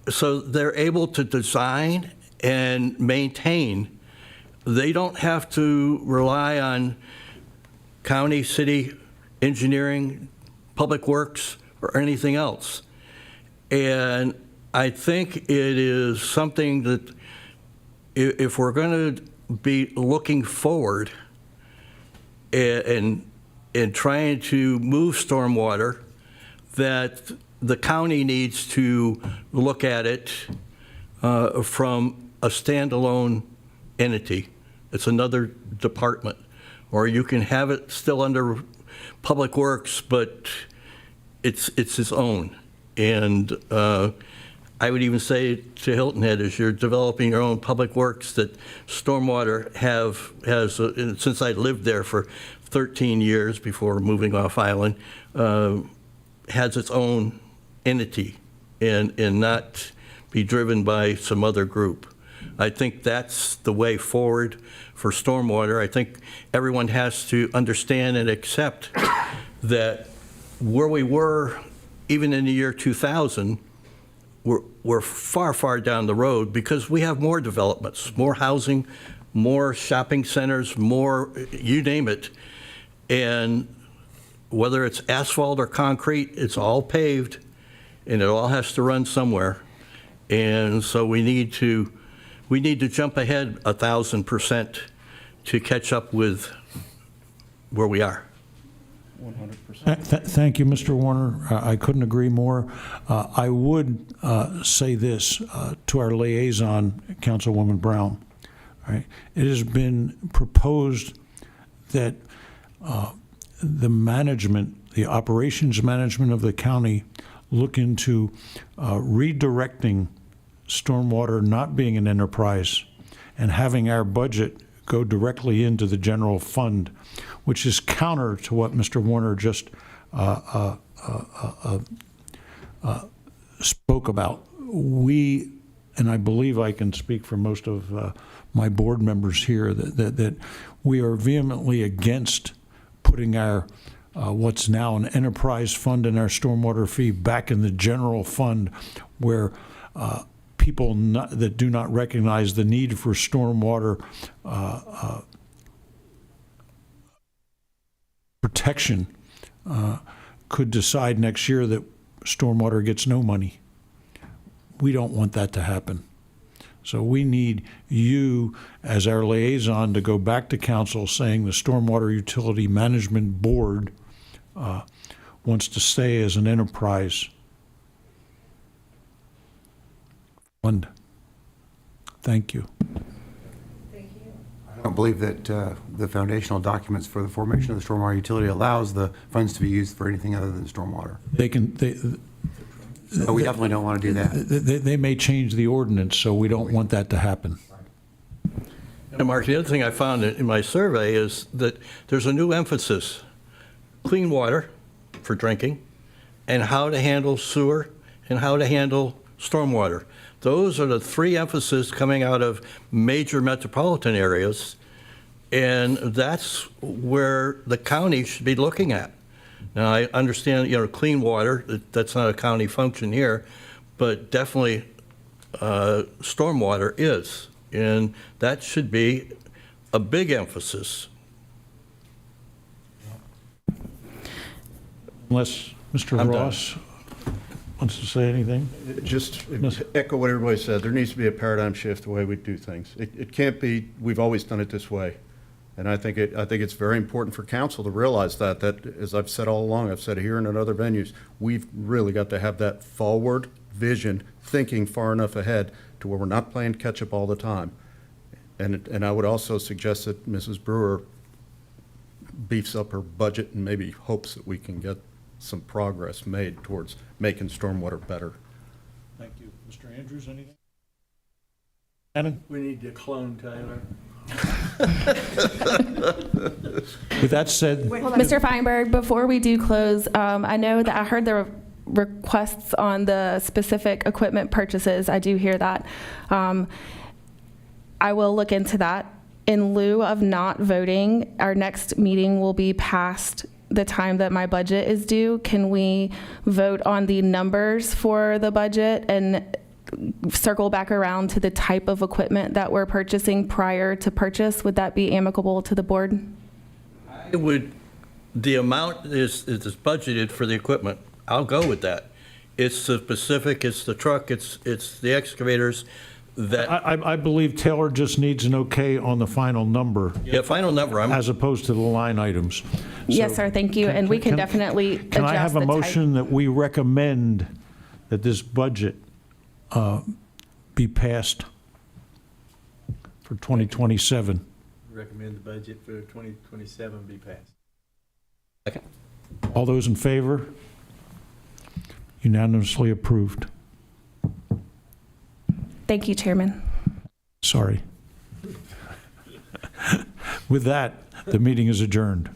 So they're able to design and maintain. They don't have to rely on county, city, engineering, public works, or anything else. And I think it is something that if we're going to be looking forward and trying to move stormwater, that the county needs to look at it from a standalone entity. It's another department. Or you can have it still under Public Works, but it's its own. And I would even say to Hilton Head, as you're developing your own public works, that Stormwater has since I lived there for 13 years before moving off island, has its own entity and not be driven by some other group. I think that's the way forward for stormwater. I think everyone has to understand and accept that where we were even in the year 2000, we're far, far down the road because we have more developments, more housing, more shopping centers, more, you name it. And whether it's asphalt or concrete, it's all paved and it all has to run somewhere. And so we need to jump ahead 1,000% to catch up with where we are. 100%. Thank you, Mr. Warner. I couldn't agree more. I would say this to our liaison, Councilwoman Brown. All right. It has been proposed that the management, the operations management of the county, look into redirecting stormwater not being an enterprise and having our budget go directly into the general fund, which is counter to what Mr. Warner just spoke about. We, and I believe I can speak for most of my board members here, that we are vehemently against putting our what's now an enterprise fund and our stormwater fee back in the general fund, where people that do not recognize the need for stormwater protection could decide next year that stormwater gets no money. We don't want that to happen. So we need you as our liaison to go back to council saying the Stormwater Utility Management Board wants to stay as an enterprise fund. Thank you. I don't believe that the foundational documents for the formation of the stormwater utility allows the funds to be used for anything other than stormwater. So we definitely don't want to do that. They may change the ordinance, so we don't want that to happen. And Mark, the other thing I found in my survey is that there's a new emphasis: clean water for drinking, and how to handle sewer, and how to handle stormwater. Those are the three emphases coming out of major metropolitan areas, and that's where the county should be looking at. Now, I understand, clean water, that's not a county function here, but definitely stormwater is, and that should be a big emphasis. Unless Mr. I'm Ross wants to say anything? Just echo what everybody said. There needs to be a paradigm shift the way we do things. It can't be, we've always done it this way. And I think it's very important for council to realize that as I've said all along, I've said it here and in other venues, we've really got to have that forward vision, thinking far enough ahead to where we're not playing catch up all the time. And I would also suggest that Mrs. Brewer beefs up her budget and maybe hopes that we can get some progress made towards making stormwater better. Thank you. Mr. Andrews, anything? Shannon? We need to clone Tyler. With that said, Mr. Feinberg, before we do close, I know that I heard the requests on the specific equipment purchases. I do hear that. I will look into that. In lieu of not voting, our next meeting will be past the time that my budget is due. Can we vote on the numbers for the budget and circle back around to the type of equipment that we're purchasing prior to purchase? Would that be amicable to the board? It would, the amount is budgeted for the equipment. I'll go with that. It's the specific, it's the truck, it's the excavators that, I believe Taylor just needs an okay on the final number yeah, final number. as opposed to the line items. Yes, So sir, thank you, and we can definitely adjust the Can I have a type. motion that we recommend that this budget be passed for 2027? Recommend the budget for 2027 be passed. Okay. All those in favor? Unanimously approved. Thank you, Chairman. Sorry. With that, the meeting is adjourned.